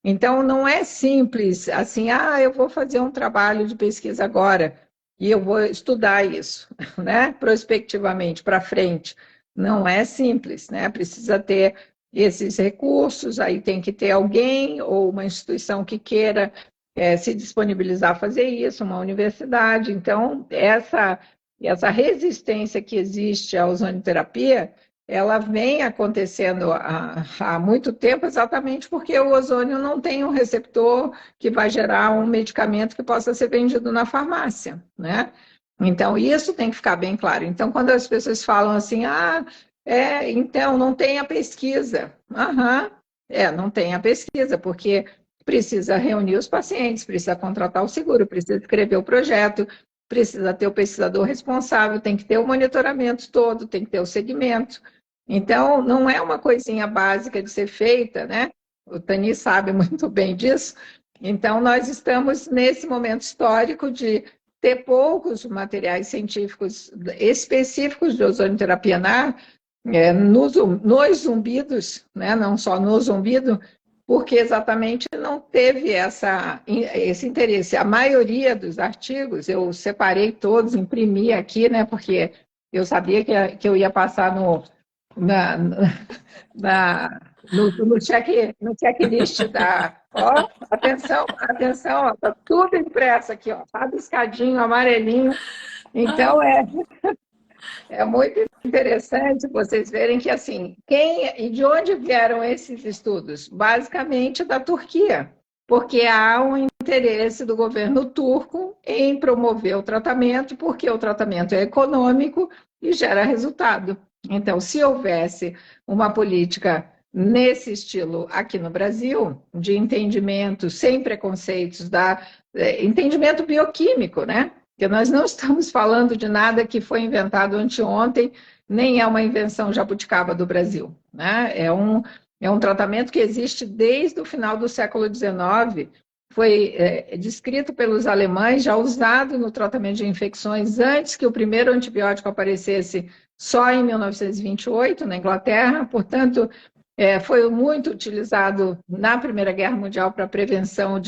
Então, não é simples, assim, eu vou fazer um trabalho de pesquisa agora, e eu vou estudar isso, né, prospectivamente, para frente. Não é simples, né? Precisa ter esses recursos, aí tem que ter alguém ou uma instituição que queira se disponibilizar a fazer isso, uma universidade. Então, essa resistência que existe à ozonioterapia, ela vem acontecendo há muito tempo, exatamente porque o ozônio não tem um receptor que vai gerar um medicamento que possa ser vendido na farmácia, né? Então, isso tem que ficar bem claro. Então, quando as pessoas falam assim, então, não tem a pesquisa. Não tem a pesquisa, porque precisa reunir os pacientes, precisa contratar o seguro, precisa escrever o projeto, precisa ter o pesquisador responsável, tem que ter o monitoramento todo, tem que ter o segmento. Então, não é uma coisinha básica de ser feita, né? O Tani sabe muito bem disso. Então, nós estamos nesse momento histórico de ter poucos materiais científicos específicos de ozonioterapia nos zumbidos, né? Não só no zumbido, porque exatamente não teve esse interesse. A maioria dos artigos, eu separei todos, imprimi aqui, né? Porque eu sabia que eu ia passar no checklist atenção, está tudo impresso aqui, rabiscadinho, amarelinho. Então, é muito interessante vocês verem que, assim, e de onde vieram esses estudos? Basicamente da Turquia, porque há um interesse do governo turco em promover o tratamento, porque o tratamento é econômico e gera resultado. Então, se houvesse uma política nesse estilo aqui no Brasil, de entendimento, sem preconceitos, entendimento bioquímico, né? Porque nós não estamos falando de nada que foi inventado anteontem, nem é uma invenção jabuticaba do Brasil, né? É um tratamento que existe desde o final do século XIX, foi descrito pelos alemães, já usado no tratamento de infecções antes que o primeiro antibiótico aparecesse só em 1928, na Inglaterra. Portanto, foi muito utilizado na Primeira Guerra Mundial para prevenção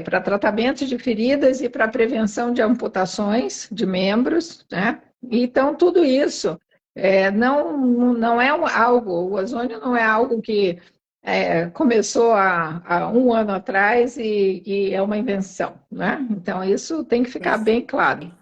para tratamento de feridas e para prevenção de amputações de membros, né? Então, tudo isso não é algo, o ozônio não é algo que começou há um ano atrás e é uma invenção, né? Então, isso tem que ficar bem claro.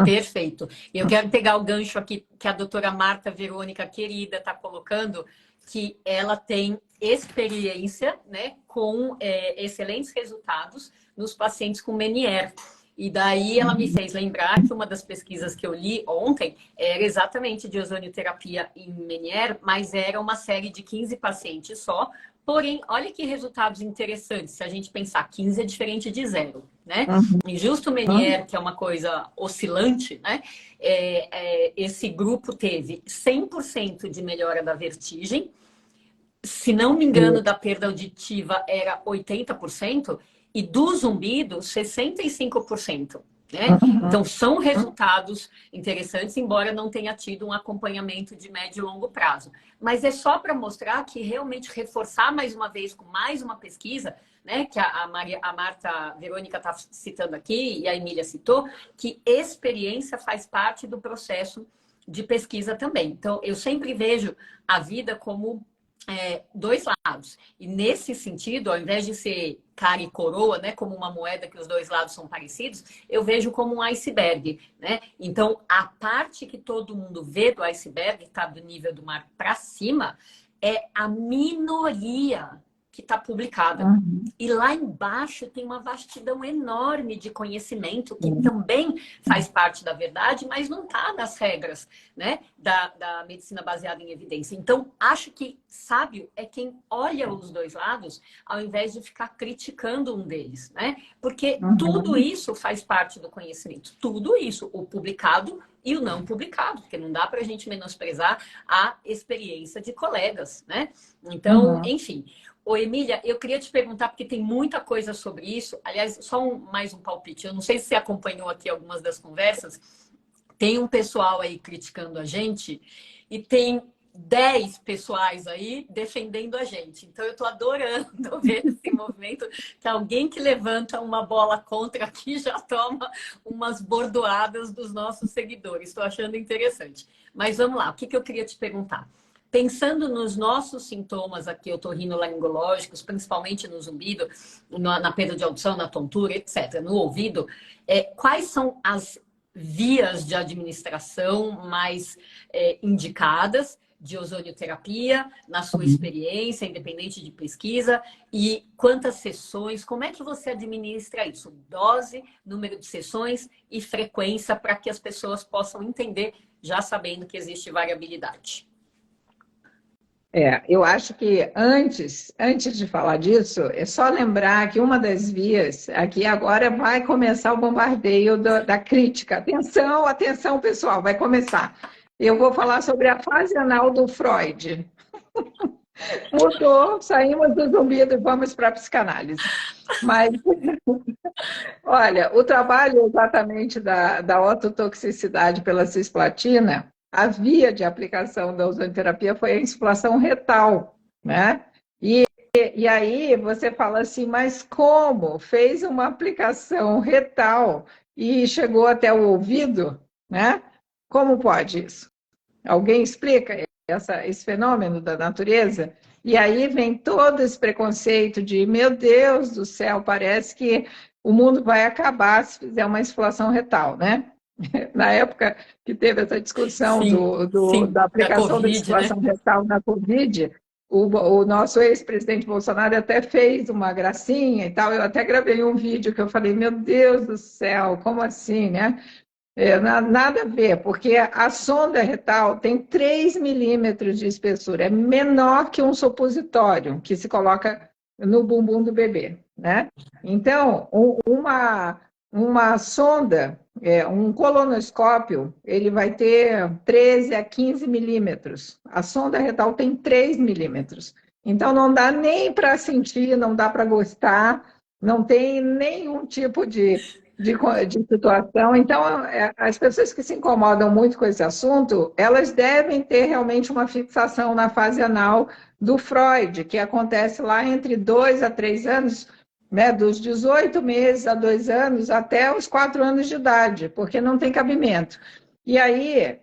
Perfeito. E eu quero pegar o gancho aqui que a doutora Marta Verônica, querida, está colocando, que ela tem experiência, né, com excelentes resultados nos pacientes com Meniere. E daí ela me fez lembrar que uma das pesquisas que eu li ontem era exatamente de ozonioterapia em Meniere, mas era uma série de 15 pacientes só. Porém, olha que resultados interessantes. Se a gente pensar, 15 é diferente de zero, né? E justo Meniere, que é uma coisa oscilante, né? Esse grupo teve 100% de melhora da vertigem, se não me engano, da perda auditiva era 80%, e do zumbido, 65%. Né? Então, são resultados interessantes, embora não tenha tido um acompanhamento de médio e longo prazo. Mas é só para mostrar que realmente reforçar mais uma vez com mais uma pesquisa, né, que a Marta Verônica está citando aqui e a Emília citou, que experiência faz parte do processo de pesquisa também. Então, eu sempre vejo a vida como dois lados. E nesse sentido, ao invés de ser cara e coroa, né, como uma moeda que os dois lados são parecidos, eu vejo como um iceberg, né? Então, a parte que todo mundo vê do iceberg, que está do nível do mar para cima, é a minoria que está publicada. E lá embaixo tem uma vastidão enorme de conhecimento que também faz parte da verdade, mas não está nas regras, né, da medicina baseada em evidência. Então, acho que sábio é quem olha os dois lados, ao invés de ficar criticando um deles, né? Porque tudo isso faz parte do conhecimento. Tudo isso, o publicado e o não publicado, porque não dá para a gente menosprezar a experiência de colegas, né? Então, enfim... Ô, Emília, eu queria te perguntar, porque tem muita coisa sobre isso. Aliás, só mais um palpite. Eu não sei se você acompanhou aqui algumas das conversas. Tem um pessoal aí criticando a gente e tem 10 pessoais aí defendendo a gente. Então, eu estou adorando ver esse movimento, que alguém que levanta uma bola contra aqui já toma umas bordoadas dos nossos seguidores. Estou achando interessante. Mas vamos lá, o que eu queria te perguntar? Pensando nos nossos sintomas aqui, otorrinolaringológicos, principalmente no zumbido, na perda de audição, na tontura, etc., no ouvido, quais são as vias de administração mais indicadas de ozonioterapia, na sua experiência, independente de pesquisa, e quantas sessões, como é que você administra isso? Dose, número de sessões e frequência para que as pessoas possam entender, já sabendo que existe variabilidade. Eu acho que antes de falar disso, é só lembrar que uma das vias, aqui agora vai começar o bombardeio da crítica. Atenção, atenção, pessoal, vai começar. Eu vou falar sobre a fase anal do Freud. Mudou, saímos do zumbido e vamos para a psicanálise. Mas, olha, o trabalho exatamente da ototoxicidade pela cisplatina, a via de aplicação da ozonioterapia foi a insuflação retal, né? E aí você fala assim, mas como? Fez uma aplicação retal e chegou até o ouvido, né? Como pode isso? Alguém explica esse fenômeno da natureza? E aí vem todo esse preconceito de, meu Deus do céu, parece que o mundo vai acabar se fizer uma insuflação retal, né? Na época que teve essa discussão da aplicação da insuflação retal na Covid, o nosso ex-presidente Bolsonaro até fez uma gracinha e tal. Eu até gravei um vídeo que eu falei, meu Deus do céu, como assim, né? Nada a ver, porque a sonda retal tem 3 milímetros de espessura, é menor que um supositório que se coloca no bumbum do bebê, né? Então, uma sonda, um colonoscópio, ele vai ter 13 a 15 milímetros. A sonda retal tem 3 milímetros. Então, não dá nem para sentir, não dá para gostar, não tem nenhum tipo de situação. Então, as pessoas que se incomodam muito com esse assunto, elas devem ter realmente uma fixação na fase anal do Freud, que acontece lá entre 2 a 3 anos, né, dos 18 meses a 2 anos até os 4 anos de idade, porque não tem cabimento. E aí,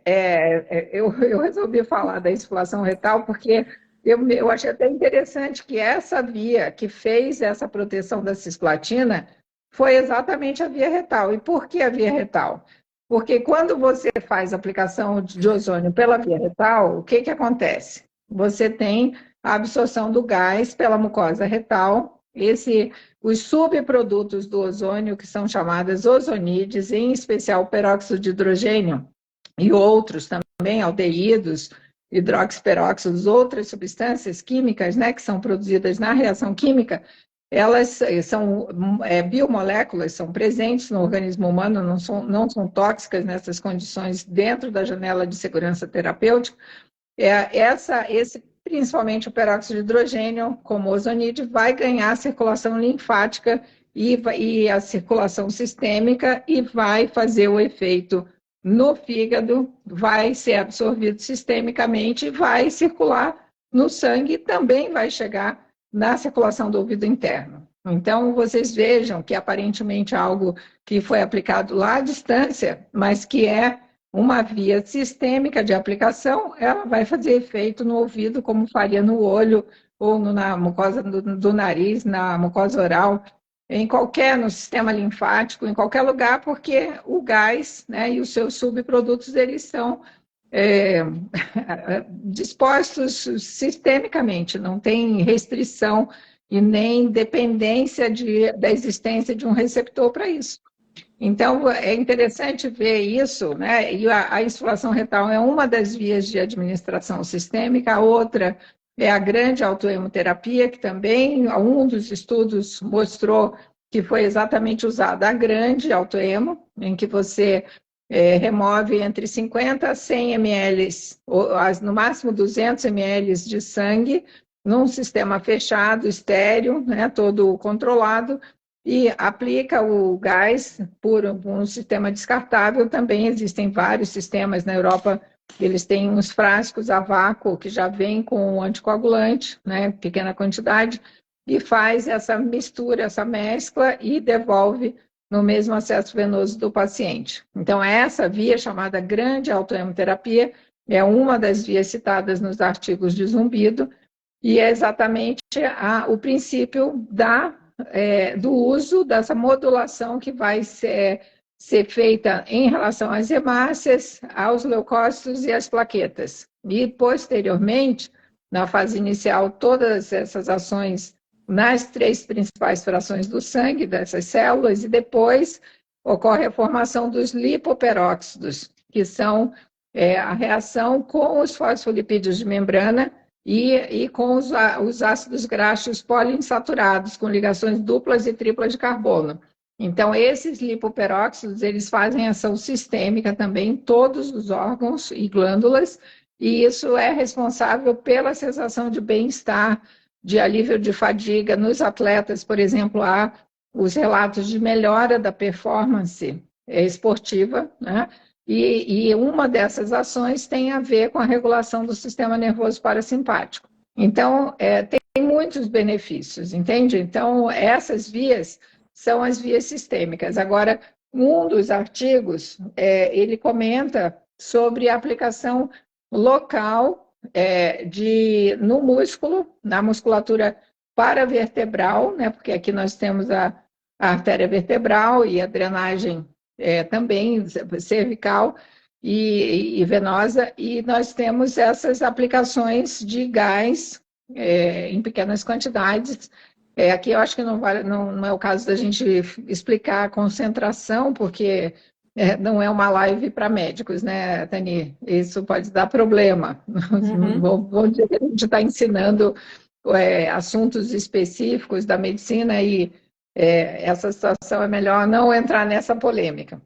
eu resolvi falar da insuflação retal porque Eu achei até interessante que essa via que fez essa proteção da cisplatina foi exatamente a via retal. E por que a via retal? Porque quando você faz aplicação de ozônio pela via retal, o que que acontece? Você tem a absorção do gás pela mucosa retal, os subprodutos do ozônio, que são chamadas ozonides, em especial o peróxido de hidrogênio e outros também, aldeídos, hidroxiperóxidos, outras substâncias químicas, né, que são produzidas na reação química, elas são biomoléculas, são presentes no organismo humano, não são tóxicas nessas condições dentro da janela de segurança terapêutica. Principalmente o peróxido de hidrogênio, como ozonide, vai ganhar circulação linfática e a circulação sistêmica e vai fazer o efeito no fígado, vai ser absorvido sistemicamente e vai circular no sangue e também vai chegar na circulação do ouvido interno. Então, vocês vejam que aparentemente algo que foi aplicado lá à distância, mas que é uma via sistêmica de aplicação, ela vai fazer efeito no ouvido, como faria no olho ou na mucosa do nariz, na mucosa oral, no sistema linfático, em qualquer lugar, porque o gás, né, e os seus subprodutos, eles são dispostos sistemicamente, não tem restrição e nem dependência da existência de um receptor para isso. Então, é interessante ver isso, né? E a insuflação retal é uma das vias de administração sistêmica, a outra é a grande autohemoterapia, que também, um dos estudos mostrou que foi exatamente usada a grande autohemo, em que você remove entre 50 a 100 ml, no máximo 200 ml de sangue, num sistema fechado, estéril, né, todo controlado, e aplica o gás por um sistema descartável. Também existem vários sistemas na Europa, eles têm uns frascos a vácuo que já vem com anticoagulante, né, pequena quantidade, e faz essa mistura, essa mescla e devolve no mesmo acesso venoso do paciente. Então, essa via, chamada grande autohemoterapia, é uma das vias citadas nos artigos de Zumbido, e é exatamente o princípio do uso dessa modulação que vai ser feita em relação às hemácias, aos leucócitos e às plaquetas. E, posteriormente, na fase inicial, todas essas ações nas 3 principais frações do sangue, dessas células, e depois ocorre a formação dos lipoperóxidos, que são a reação com os fosfolipídios de membrana e com os ácidos graxos poliinsaturados, com ligações duplas e triplas de carbono. Então, esses lipoperóxidos, eles fazem ação sistêmica também em todos os órgãos e glândulas, e isso é responsável pela sensação de bem-estar, de alívio de fadiga nos atletas. Por exemplo, há os relatos de melhora da performance esportiva, né? E uma dessas ações tem a ver com a regulação do sistema nervoso parasimpático. Então, tem muitos benefícios, entende? Então, essas vias são as vias sistêmicas. Agora, um dos artigos, ele comenta sobre a aplicação local no músculo, na musculatura paravertebral, né? Porque aqui nós temos a artéria vertebral e a drenagem também cervical e venosa, e nós temos essas aplicações de gás em pequenas quantidades. Aqui eu acho que não é o caso da gente explicar a concentração, porque não é uma live para médicos, né, Tani? Isso pode dar problema. Vou dizer que a gente está ensinando assuntos específicos da medicina e essa situação é melhor não entrar nessa polêmica.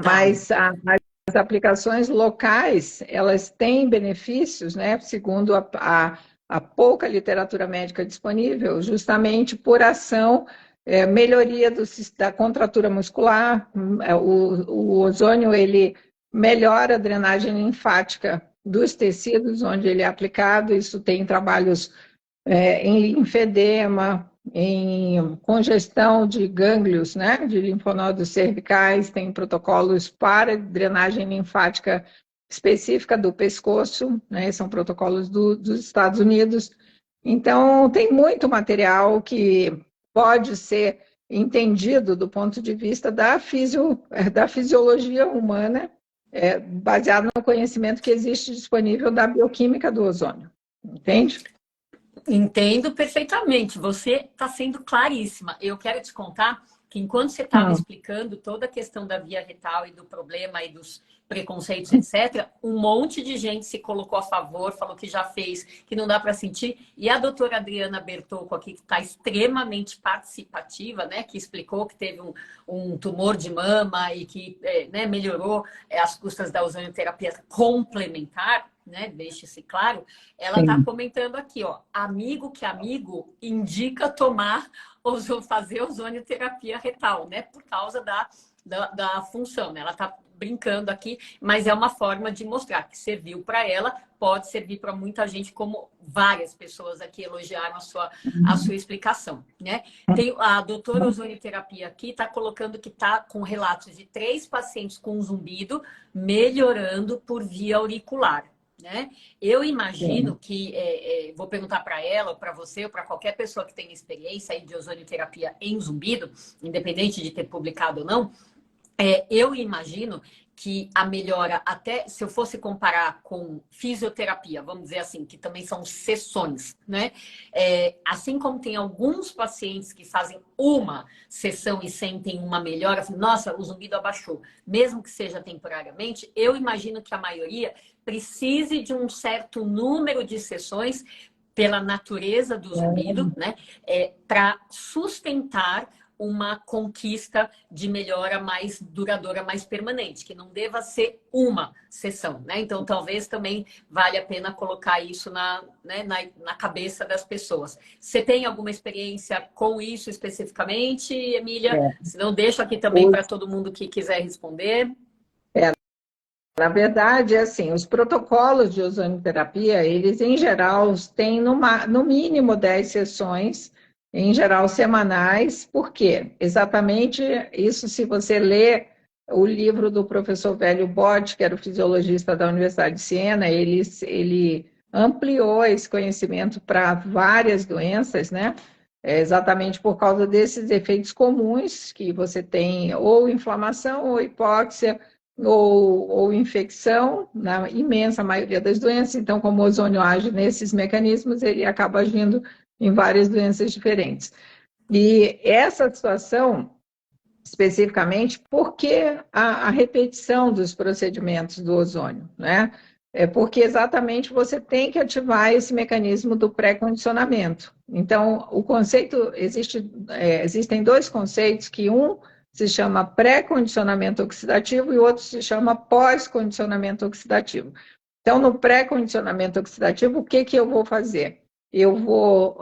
Mas as aplicações locais, elas têm benefícios, né, segundo a pouca literatura médica disponível, justamente por ação, melhoria da contratura muscular. O ozônio, ele melhora a drenagem linfática dos tecidos onde ele é aplicado. Isso tem trabalhos em linfedema, em congestão de gânglios, né, de linfonodos cervicais, tem protocolos para drenagem linfática específica do pescoço, né? São protocolos dos Estados Unidos. Então, tem muito material que pode ser entendido do ponto de vista da fisiologia humana, baseado no conhecimento que existe disponível da bioquímica do ozônio. Entende? Entendo perfeitamente. Você está sendo claríssima. Eu quero te contar que enquanto você estava explicando toda a questão da via retal e do problema e dos preconceitos, etc., um monte de gente se colocou a favor, falou que já fez, que não dá para sentir. E a doutora Adriana Bertocco aqui, que está extremamente participativa, né, que explicou que teve um tumor de mama e que né, melhorou as custas da ozonioterapia complementar, né, deixe-se claro, ela está comentando aqui, ó, amigo que amigo indica fazer ozonioterapia retal, né, por causa da função, né? Ela está brincando aqui, mas é uma forma de mostrar que serviu para ela, pode servir para muita gente, como várias pessoas aqui elogiaram a sua explicação, né? Tem a doutora ozonioterapia aqui, está colocando que está com relatos de 3 pacientes com zumbido melhorando por via auricular. Né? Eu imagino que, vou perguntar para ela, ou para você, ou para qualquer pessoa que tenha experiência aí de ozonioterapia em zumbido, independente de ter publicado ou não, eu imagino que a melhora, até se eu fosse comparar com fisioterapia, vamos dizer assim, que também são sessões, né? Assim como tem alguns pacientes que fazem uma sessão e sentem uma melhora, assim, nossa, o zumbido abaixou, mesmo que seja temporariamente, eu imagino que a maioria precise de um certo número de sessões pela natureza do zumbido, né? Para sustentar uma conquista de melhora mais duradoura, mais permanente, que não deva ser uma sessão, né? Então, talvez também valha a pena colocar isso na cabeça das pessoas. Você tem alguma experiência com isso especificamente, Emília? Se não, deixo aqui também para todo mundo que quiser responder. Na verdade, assim, os protocolos de ozonioterapia, eles, em geral, têm no mínimo 10 sessões, em geral semanais. Por quê? Exatamente isso, se você lê o livro do professor Velho Bott, que era o fisiologista da Universidade de Siena, ele ampliou esse conhecimento para várias doenças, né? Exatamente por causa desses efeitos comuns que você tem, ou inflamação, ou hipóxia, ou infecção, na imensa maioria das doenças. Então, como o ozônio age nesses mecanismos, ele acaba agindo em várias doenças diferentes. E essa situação, especificamente, por que a repetição dos procedimentos do ozônio, né? É porque exatamente você tem que ativar esse mecanismo do pré-condicionamento. Então, o conceito, existem 2 conceitos, que um se chama pré-condicionamento oxidativo e o outro se chama pós-condicionamento oxidativo. Então, no pré-condicionamento oxidativo, o que eu vou fazer? Eu vou...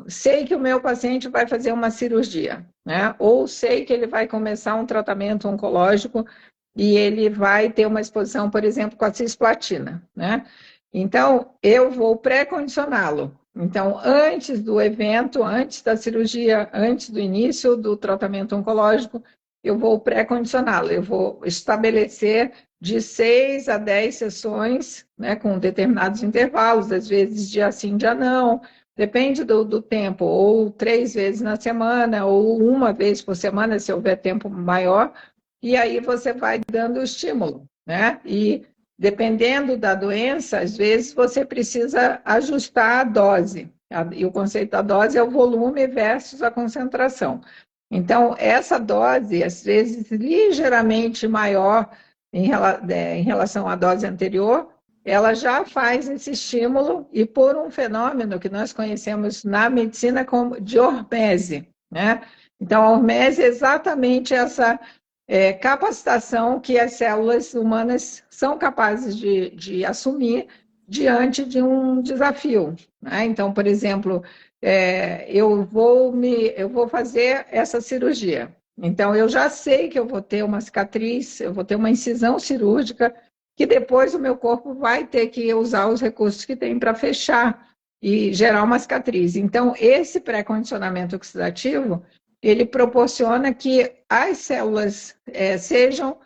sei que o meu paciente vai fazer uma cirurgia, né? Ou sei que ele vai começar um tratamento oncológico e ele vai ter uma exposição, por exemplo, com a cisplatina, né? Então, eu vou pré-condicioná-lo. Então, antes do evento, antes da cirurgia, antes do início do tratamento oncológico, eu vou pré-condicioná-lo. Eu vou estabelecer de 6 a 10 sessões, né, com determinados intervalos, às vezes dia sim, dia não, depende do tempo, ou 3 vezes na semana, ou uma vez por semana, se houver tempo maior, e aí você vai dando o estímulo, né? E dependendo da doença, às vezes você precisa ajustar a dose. E o conceito da dose é o volume versus a concentração. Então, essa dose, às vezes ligeiramente maior em relação à dose anterior, ela já faz esse estímulo, e por um fenômeno que nós conhecemos na medicina como de hormese, né? Então, a hormese é exatamente essa capacitação que as células humanas são capazes de assumir diante de um desafio, né? Então, por exemplo, eu vou fazer essa cirurgia. Então, eu já sei que eu vou ter uma cicatriz, eu vou ter uma incisão cirúrgica, que depois o meu corpo vai ter que usar os recursos que tem para fechar e gerar uma cicatriz. Então, esse pré-condicionamento oxidativo, ele proporciona que as células sejam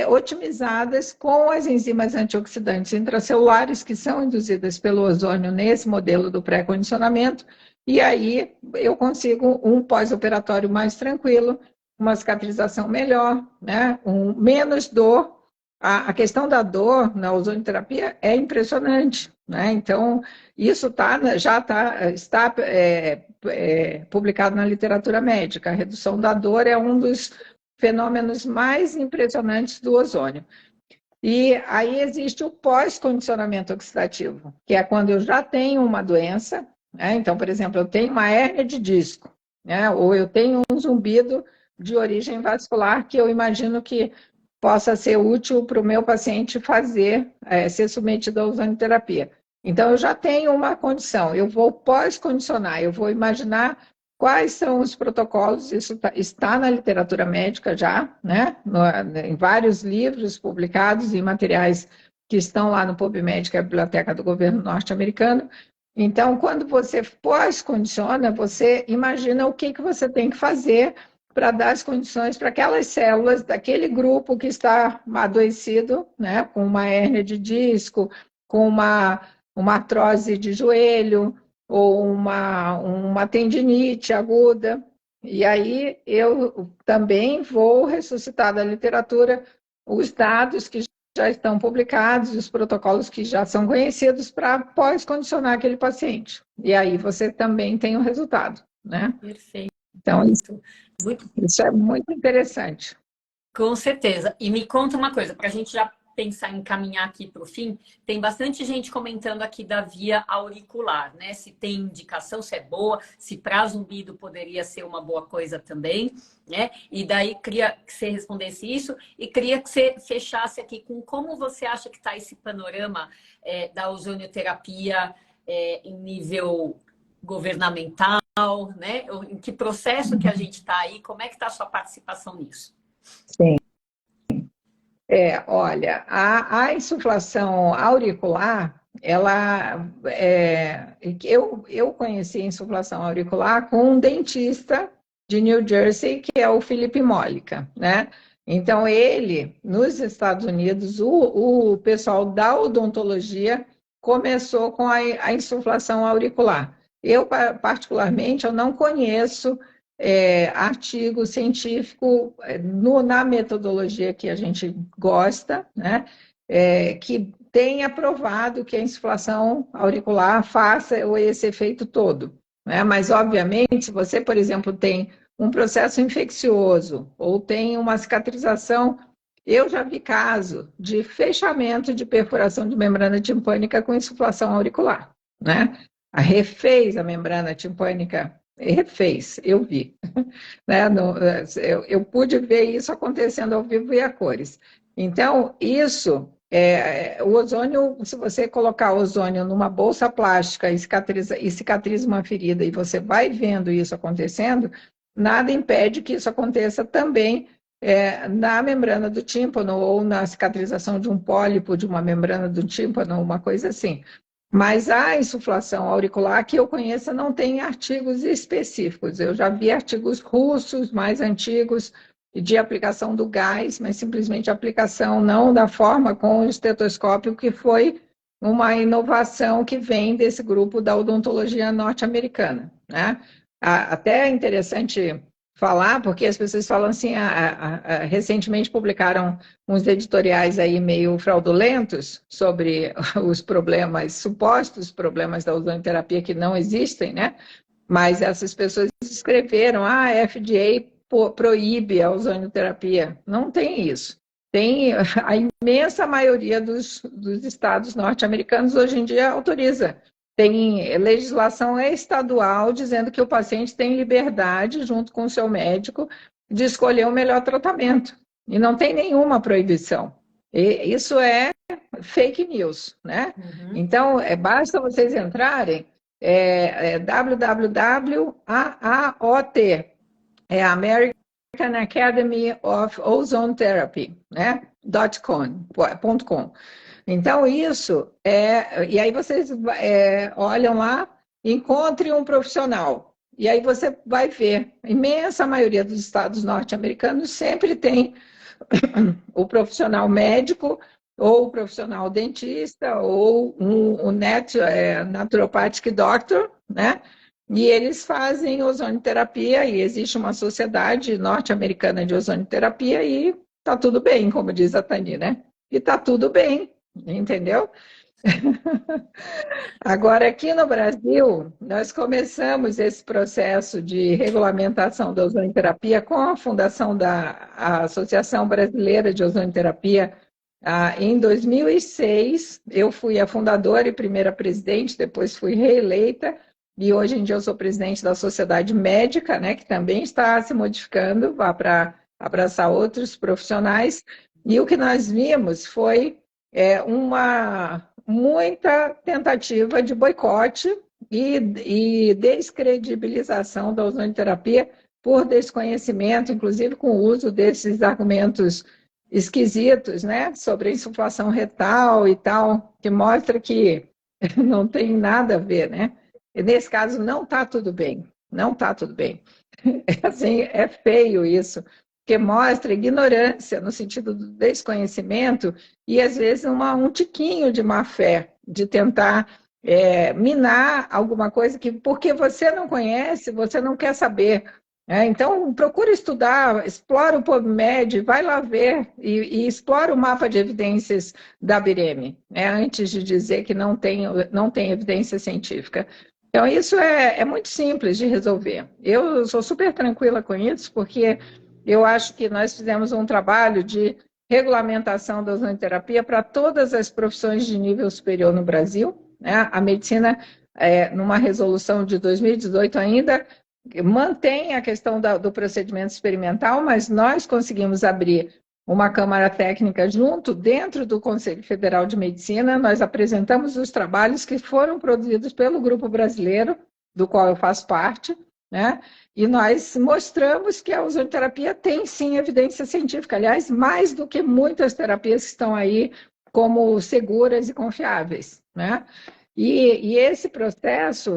otimizadas com as enzimas antioxidantes intracelulares que são induzidas pelo ozônio nesse modelo do pré-condicionamento, e aí eu consigo um pós-operatório mais tranquilo, uma cicatrização melhor, né? Menos dor. A questão da dor na ozonioterapia é impressionante, né? Então, isso está publicado na literatura médica. A redução da dor é um dos fenômenos mais impressionantes do ozônio. E aí existe o pós-condicionamento oxidativo, que é quando eu já tenho uma doença, né? Então, por exemplo, eu tenho uma hérnia de disco, né? Ou eu tenho um zumbido de origem vascular que eu imagino que possa ser útil para o meu paciente ser submetido à ozonioterapia. Então, eu já tenho uma condição, eu vou pós-condicionar, eu vou imaginar quais são os protocolos, isso está na literatura médica já, né? Em vários livros publicados e materiais que estão lá no PubMed, que é a Biblioteca do Governo Norte-Americano. Então, quando você pós-condiciona, você imagina o que você tem que fazer para dar as condições para aquelas células daquele grupo que está adoecido, né, com uma hérnia de disco, com uma artrose de joelho, ou uma tendinite aguda. E aí eu também vou ressuscitar da literatura os dados que já estão publicados, os protocolos que já são conhecidos para pós-condicionar aquele paciente. E aí você também tem o resultado, né? Perfeito. Então, isso é muito interessante. Com certeza. E me conta uma coisa, para a gente já pensar em caminhar aqui para o fim, tem bastante gente comentando aqui da via auricular, né? Se tem indicação, se é boa, se para zumbido poderia ser uma boa coisa também, né? E daí queria que você respondesse isso e queria que você fechasse aqui com como você acha que está esse panorama da ozonioterapia em nível governamental, né? Em que processo que a gente está aí, como é que está a sua participação nisso? Sim. Olha, a insuflação auricular, eu conheci a insuflação auricular com um dentista de New Jersey, que é o Philip Mollica, né? Então, ele, nos Estados Unidos, o pessoal da odontologia começou com a insuflação auricular. Eu, particularmente, eu não conheço artigo científico na metodologia que a gente gosta, né? Que tenha provado que a insuflação auricular faça esse efeito todo, né? Mas, obviamente, se você, por exemplo, tem um processo infeccioso ou tem uma cicatrização, eu já vi caso de fechamento de perfuração de membrana timpânica com insuflação auricular, né? Refez a membrana timpânica, refez, eu vi. Né? Eu pude ver isso acontecendo ao vivo e a cores. Então, o ozônio, se você colocar o ozônio numa bolsa plástica e cicatriza uma ferida e você vai vendo isso acontecendo, nada impede que isso aconteça também na membrana do tímpano ou na cicatrização de um pólipo de uma membrana do tímpano, uma coisa assim. Mas a insuflação auricular que eu conheça não tem artigos específicos. Eu já vi artigos russos mais antigos de aplicação do gás, mas simplesmente aplicação não da forma com o estetoscópio, que foi uma inovação que vem desse grupo da odontologia norte-americana, né? Até é interessante falar, porque as pessoas falam assim, recentemente publicaram uns editoriais aí meio fraudulentos sobre os problemas, supostos problemas da ozonioterapia que não existem, né? Mas essas pessoas escreveram, a FDA proíbe a ozonioterapia. Não tem isso. Tem a imensa maioria dos estados norte-americanos hoje em dia autoriza. Tem legislação estadual dizendo que o paciente tem liberdade, junto com o seu médico, de escolher o melhor tratamento. E não tem nenhuma proibição. E isso é fake news, né? Uhum. Então, basta vocês entrarem, www.AAOT, American Academy of Ozone Therapy, né? .com. Então, isso e aí vocês olham lá, encontre um profissional. E aí você vai ver, a imensa maioria dos estados norte-americanos sempre tem o profissional médico, ou o profissional dentista, ou o naturopathic doctor, né? E eles fazem ozonioterapia, e existe uma sociedade norte-americana de ozonioterapia, e tá tudo bem, como diz a Tani, né? E tá tudo bem, entendeu? Agora, aqui no Brasil, nós começamos esse processo de regulamentação da ozonioterapia com a fundação da Associação Brasileira de Ozonioterapia em 2006. Eu fui a fundadora e primeira presidente, depois fui reeleita, e hoje em dia eu sou presidente da Sociedade Médica, né, que também está se modificando para abraçar outros profissionais. E o que nós vimos foi muita tentativa de boicote e descredibilização da ozonioterapia por desconhecimento, inclusive com o uso desses argumentos esquisitos, né, sobre a insuflação retal e tal, que mostra que não tem nada a ver, né? E nesse caso não está tudo bem, não está tudo bem. Assim, é feio isso, porque mostra ignorância no sentido do desconhecimento e, às vezes, um tiquinho de má fé, de tentar minar alguma coisa que, porque você não conhece, você não quer saber. Então, procura estudar, explora o PubMed, vai lá ver e explora o mapa de evidências da BIREME, antes de dizer que não tem evidência científica. Então, isso é muito simples de resolver. Eu sou super tranquila com isso, porque eu acho que nós fizemos um trabalho de regulamentação da ozonioterapia para todas as profissões de nível superior no Brasil, né? A medicina, numa resolução de 2018 ainda, mantém a questão do procedimento experimental, mas nós conseguimos abrir uma Câmara Técnica dentro do Conselho Federal de Medicina. Nós apresentamos os trabalhos que foram produzidos pelo Grupo Brasileiro, do qual eu faço parte, né? E nós mostramos que a ozonioterapia tem, sim, evidência científica, aliás, mais do que muitas terapias que estão aí como seguras e confiáveis, né? E esse processo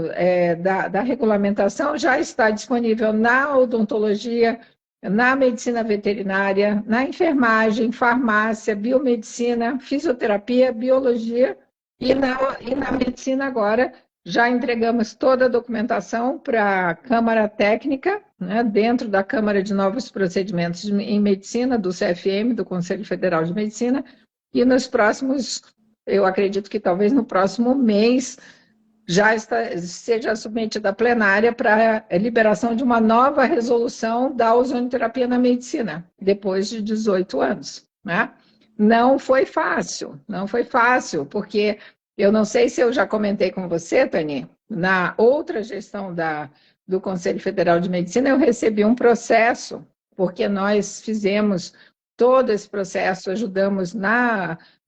da regulamentação já está disponível na odontologia, na medicina veterinária, na enfermagem, farmácia, biomedicina, fisioterapia, biologia e na medicina agora já entregamos toda a documentação para a Câmara Técnica, né, dentro da Câmara de Novos Procedimentos em Medicina, do CFM, do Conselho Federal de Medicina, e nos próximos, eu acredito que talvez no próximo mês, seja submetida à plenária para a liberação de uma nova resolução da ozonioterapia na medicina, depois de 18 anos. Né? Não foi fácil, porque eu não sei se eu já comentei com você, Tani, na outra gestão do Conselho Federal de Medicina, eu recebi um processo, porque nós fizemos todo esse processo, ajudamos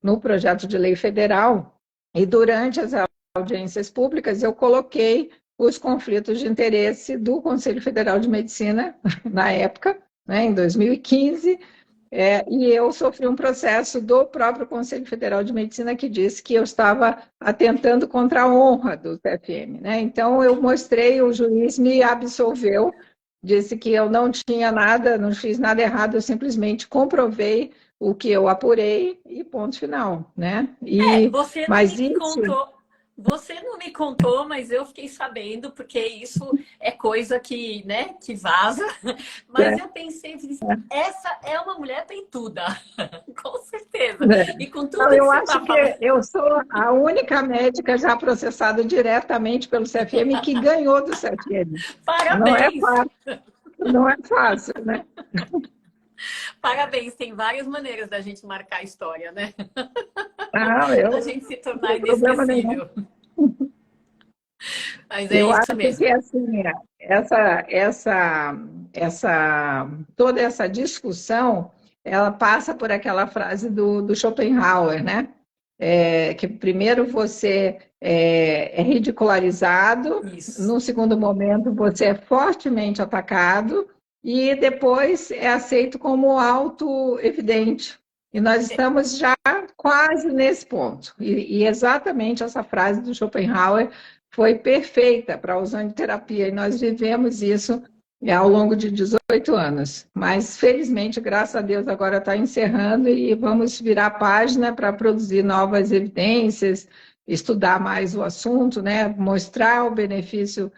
no projeto de lei federal, e durante as audiências públicas eu coloquei os conflitos de interesse do Conselho Federal de Medicina, na época, né, em 2015, e eu sofri um processo do próprio Conselho Federal de Medicina que disse que eu estava atentando contra a honra do CFM. Né? Então, eu mostrei, o juiz me absolveu, disse que eu não tinha nada, não fiz nada errado, eu simplesmente comprovei o que eu apurei e ponto final. Né? Você não me contou, mas eu fiquei sabendo, porque isso é coisa que, né, que vaza. Mas eu pensei, essa é uma mulher peituda, com certeza. E com tudo não, eu acho que eu sou a única médica já processada diretamente pelo CFM que ganhou do CFM. Parabéns! Não é fácil, né? Parabéns, tem várias maneiras da gente marcar a história, né? Da gente se tornar inesquecível. Mas é isso mesmo. Que assim, toda essa discussão, ela passa por aquela frase do Schopenhauer, né? Que primeiro você é ridicularizado, no segundo momento você é fortemente atacado, e depois é aceito como auto-evidente. E nós estamos já quase nesse ponto. E exatamente essa frase do Schopenhauer foi perfeita para a ozonioterapia. E nós vivemos isso ao longo de 18 anos. Mas, felizmente, graças a Deus, agora está encerrando e vamos virar a página para produzir novas evidências, estudar mais o assunto, né? Mostrar o benefício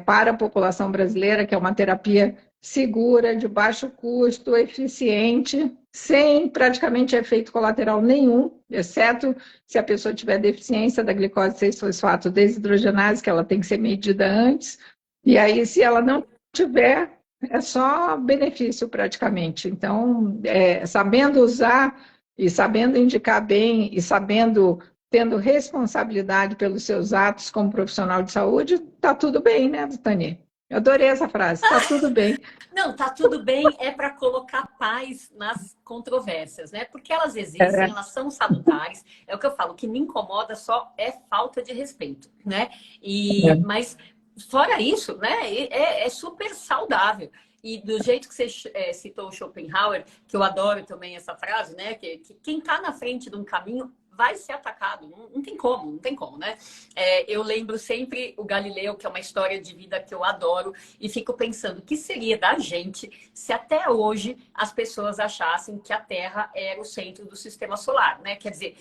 para a população brasileira, que é uma terapia segura, de baixo custo, eficiente, sem praticamente efeito colateral nenhum, exceto se a pessoa tiver deficiência da glicose 6-fosfato desidrogenase, que ela tem que ser medida antes. E aí, se ela não tiver, é só benefício praticamente. Então, sabendo usar e sabendo indicar bem e sabendo, tendo responsabilidade pelos seus atos como profissional de saúde, está tudo bem, né, Tânia? Eu adorei essa frase, está tudo bem. Não, tá tudo bem, é para colocar paz nas controvérsias, né? Porque elas existem, elas são salutares. É o que eu falo, o que me incomoda só é falta de respeito, né? Mas fora isso, né? É super saudável. E do jeito que você citou o Schopenhauer, que eu adoro também essa frase, né? Que quem está na frente de um caminho vai ser atacado. Não tem como, não tem como, né? Eu lembro sempre o Galileu, que é uma história de vida que eu adoro, e fico pensando o que seria da gente se até hoje as pessoas achassem que a Terra era o centro do sistema solar, né? Quer dizer,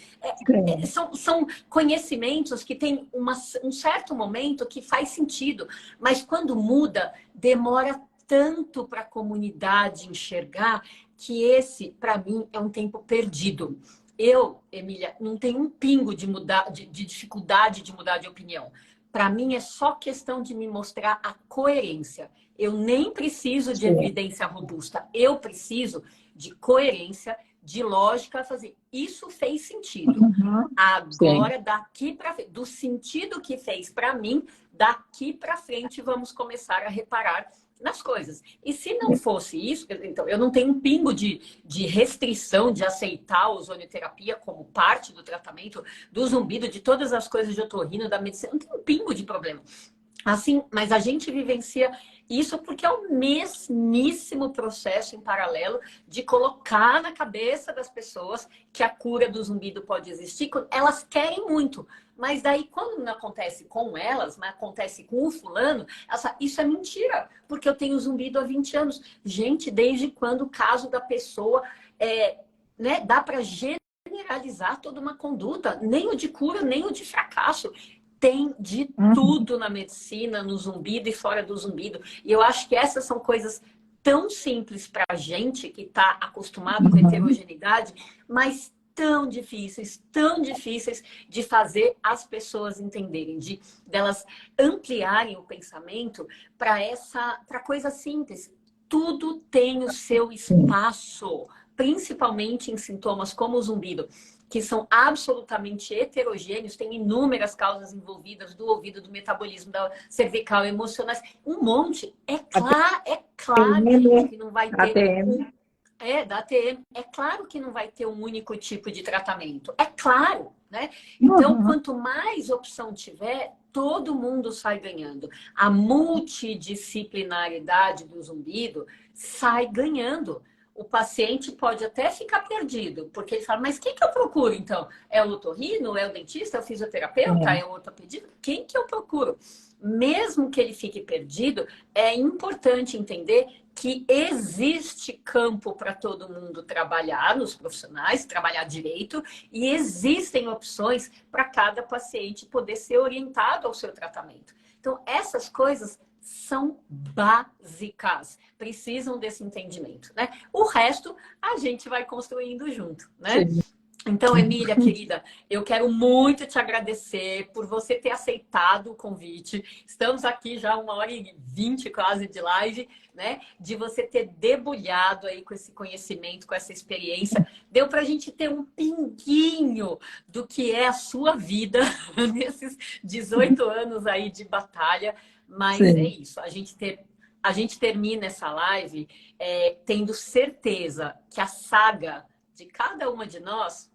são conhecimentos que têm um certo momento que faz sentido, mas quando muda, demora tanto para a comunidade enxergar que esse, para mim, é um tempo perdido. Eu, Emília, não tenho um pingo de dificuldade de mudar de opinião. Para mim é só questão de me mostrar a coerência. Eu nem preciso de evidência robusta. Eu preciso de coerência, de lógica, fazer. Isso fez sentido. Agora, daqui para frente, do sentido que fez para mim, daqui para frente vamos começar a reparar nas coisas. E se não fosse isso, então eu não tenho um pingo de restrição de aceitar a ozonioterapia como parte do tratamento do zumbido, de todas as coisas de otorrino, da medicina, não tem um pingo de problema. Assim, mas a gente vivencia isso porque é o mesmíssimo processo em paralelo de colocar na cabeça das pessoas que a cura do zumbido pode existir. Elas querem muito, mas daí quando não acontece com elas, mas acontece com o fulano, isso é mentira, porque eu tenho zumbido há 20 anos. Gente, desde quando o caso da pessoa né, dá para generalizar toda uma conduta, nem o de cura, nem o de fracasso. Tem de tudo na medicina, no zumbido e fora do zumbido. E eu acho que essas são coisas tão simples para a gente que está acostumado com a heterogeneidade, mas tão difíceis de fazer as pessoas entenderem, delas ampliarem o pensamento para coisa simples. Tudo tem o seu espaço, principalmente em sintomas como o zumbido, que são absolutamente heterogêneos, tem inúmeras causas envolvidas do ouvido, do metabolismo, da cervical, emocionais, um monte. É claro, gente, que não vai ter da ATM. É claro que não vai ter um único tipo de tratamento. É claro, né? Então, quanto mais opção tiver, todo mundo sai ganhando. A multidisciplinaridade do zumbido sai ganhando. O paciente pode até ficar perdido, porque ele fala, mas quem que eu procuro, então? É o otorrino? É o dentista? É o fisioterapeuta? É o ortopedista? Quem que eu procuro? Mesmo que ele fique perdido, é importante entender que existe campo para todo mundo trabalhar, nos profissionais, trabalhar direito, e existem opções para cada paciente poder ser orientado ao seu tratamento. Então, essas coisas são básicas, precisam desse entendimento, né? O resto a gente vai construindo junto, né? Sim. Então, Emília, querida, eu quero muito te agradecer por você ter aceitado o convite. Estamos aqui já 1h20 quase de live, né? De você ter debulhado aí com esse conhecimento, com essa experiência. Deu para a gente ter um pinguinho do que é a sua vida nesses 18 anos aí de batalha. Mas sim, é isso, a gente termina essa live tendo certeza que a saga de cada uma de nós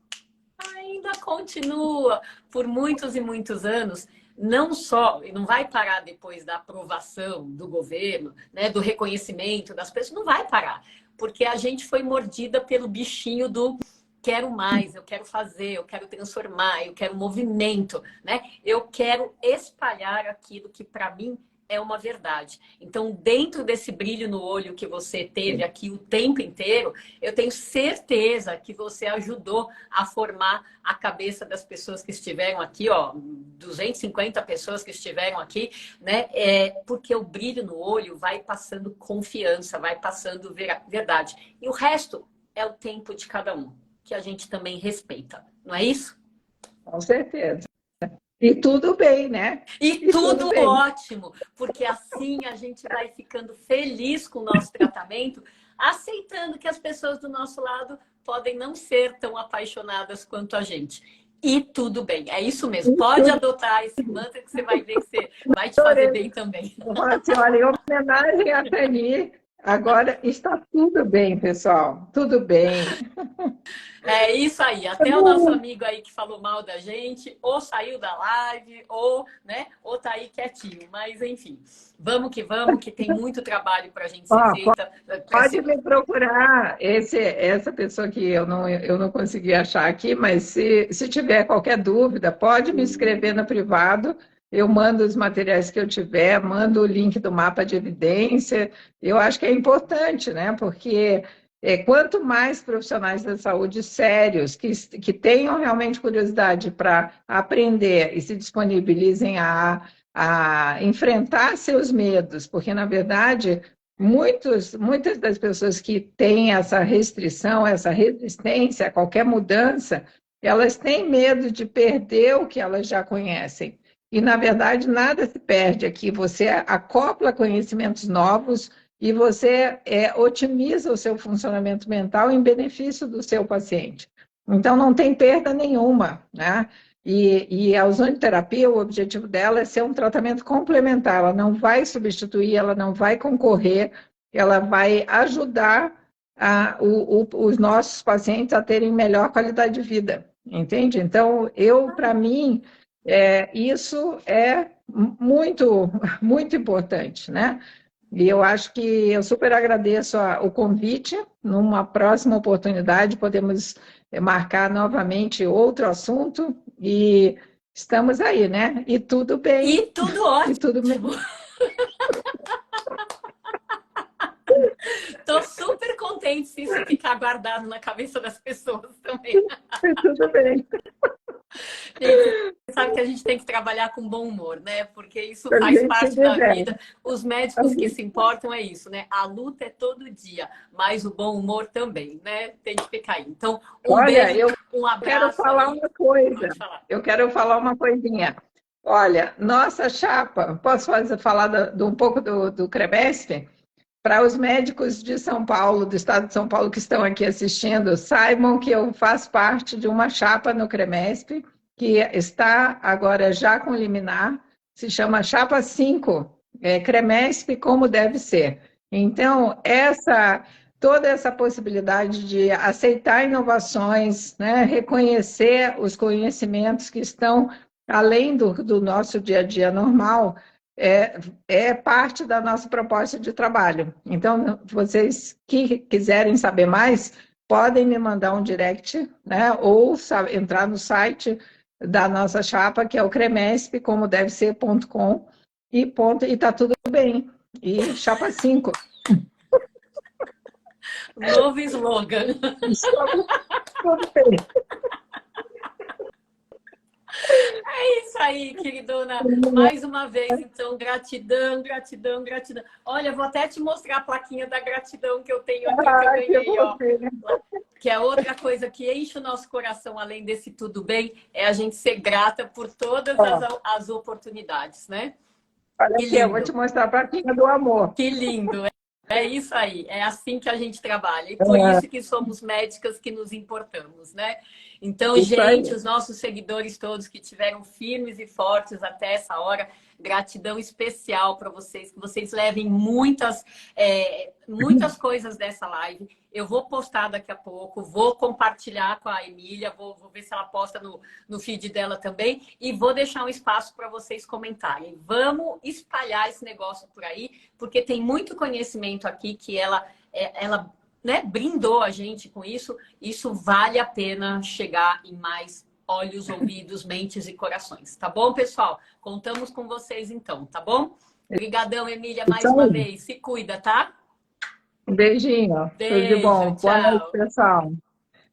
ainda continua por muitos e muitos anos, não só, e não vai parar depois da aprovação do governo, né, do reconhecimento das pessoas, não vai parar, porque a gente foi mordida pelo bichinho do quero mais, eu quero fazer, eu quero transformar, eu quero movimento, né? Eu quero espalhar aquilo que para mim é uma verdade. Então, dentro desse brilho no olho que você teve aqui o tempo inteiro, eu tenho certeza que você ajudou a formar a cabeça das pessoas que estiveram aqui, ó, 250 pessoas que estiveram aqui, né? Porque o brilho no olho vai passando confiança, vai passando verdade. E o resto é o tempo de cada um, que a gente também respeita, não é isso? Com certeza. E tudo bem, né? E Tudo tudo bem. ótimo, porque assim a gente vai ficando feliz com o nosso tratamento, aceitando que as pessoas do nosso lado podem não ser tão apaixonadas quanto a gente. E tudo bem, é isso mesmo. Pode adotar esse mantra que você vai ver que você vai te fazer bem também. Assim, olha, em homenagem a Tani, agora está tudo bem, pessoal. Tudo bem. É isso aí. Até o nosso amigo aí que falou mal da gente, ou saiu da live, ou, né, ou tá aí quietinho. Mas, enfim, vamos, que tem muito trabalho para a gente ser Ó, feita. pode me procurar essa pessoa que eu não consegui achar aqui, mas se tiver qualquer dúvida, pode me escrever no privado. Eu mando os materiais que eu tiver, mando o link do mapa de evidência. Eu acho que é importante, né? Porque quanto mais profissionais da saúde sérios, que tenham realmente curiosidade para aprender e se disponibilizem a enfrentar seus medos, porque, na verdade, muitas das pessoas que têm essa restrição, essa resistência a qualquer mudança, elas têm medo de perder o que elas já conhecem. E, na verdade, nada se perde aqui. Você acopla conhecimentos novos e você otimiza o seu funcionamento mental em benefício do seu paciente. Então, não tem perda nenhuma, né? E a ozonioterapia, o objetivo dela é ser um tratamento complementar, ela não vai substituir, ela não vai concorrer, ela vai ajudar os nossos pacientes a terem melhor qualidade de vida, entende? Então, para mim, isso é muito, muito importante, né? E eu acho que eu super agradeço o convite. Numa próxima oportunidade, podemos marcar novamente outro assunto e estamos aí, né? E tudo E bem. tudo E tudo bem. ótimo. Tô super contente se isso ficar guardado na cabeça das pessoas também. E tudo bem. Gente, você sabe que a gente tem que trabalhar com bom humor, né? Porque isso A faz gente se parte da diverte. vida. Os médicos que se importam é isso, né? A luta é todo dia, mas o bom humor também, né? Tem que ficar aí. Então, um Olha, beijo, eu um quero abraço falar aí. uma coisa. Pode falar. Eu quero falar uma coisinha. Olha, nossa chapa, posso falar um pouco do CREMESP? Para os médicos de São Paulo, do estado de São Paulo que estão aqui assistindo, saibam que eu faço parte de uma chapa no CREMESP, que está agora já com liminar, se chama Chapa 5, CREMESP como deve ser. Então, toda essa possibilidade de aceitar inovações, né, reconhecer os conhecimentos que estão além do nosso dia a dia normal, é parte da nossa proposta de trabalho. Então, vocês que quiserem saber mais, podem me mandar um direct, né, ou entrar no site da nossa chapa, que é o cremesp, como deve ser.com, e está tudo bem. E chapa 5. Novo slogan. Estamos tudo bem. É isso aí, queridona. Mais uma vez, então, gratidão, gratidão, gratidão. Olha, vou até te mostrar a plaquinha da gratidão que eu tenho aqui, que eu ganhei, ó. Que é outra coisa que enche o nosso coração, além desse tudo bem, é a gente ser grata por todas as oportunidades, né? Olha aqui, eu vou te mostrar a plaquinha do amor. Que lindo. É isso aí, é assim que a gente trabalha. E por isso que somos médicas que nos importamos, né? Então, gente, os nossos seguidores todos que tiveram firmes e fortes até essa hora, gratidão especial para vocês, que vocês levem muitas coisas dessa live. Eu vou postar daqui a pouco, vou compartilhar com a Emília, vou ver se ela posta no feed dela também e vou deixar um espaço para vocês comentarem. Vamos espalhar esse negócio por aí, porque tem muito conhecimento aqui que ela né, brindou a gente com isso. Isso vale a pena chegar em mais olhos, ouvidos, mentes e corações. Tá bom, pessoal? Contamos com vocês então, tá bom? Obrigadão, Emília, mais Isso uma aí. vez. Se cuida, tá? Um beijinho. Tudo de Beijo, bom. Boa noite, tchau. pessoal.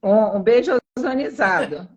Um beijo ozonizado.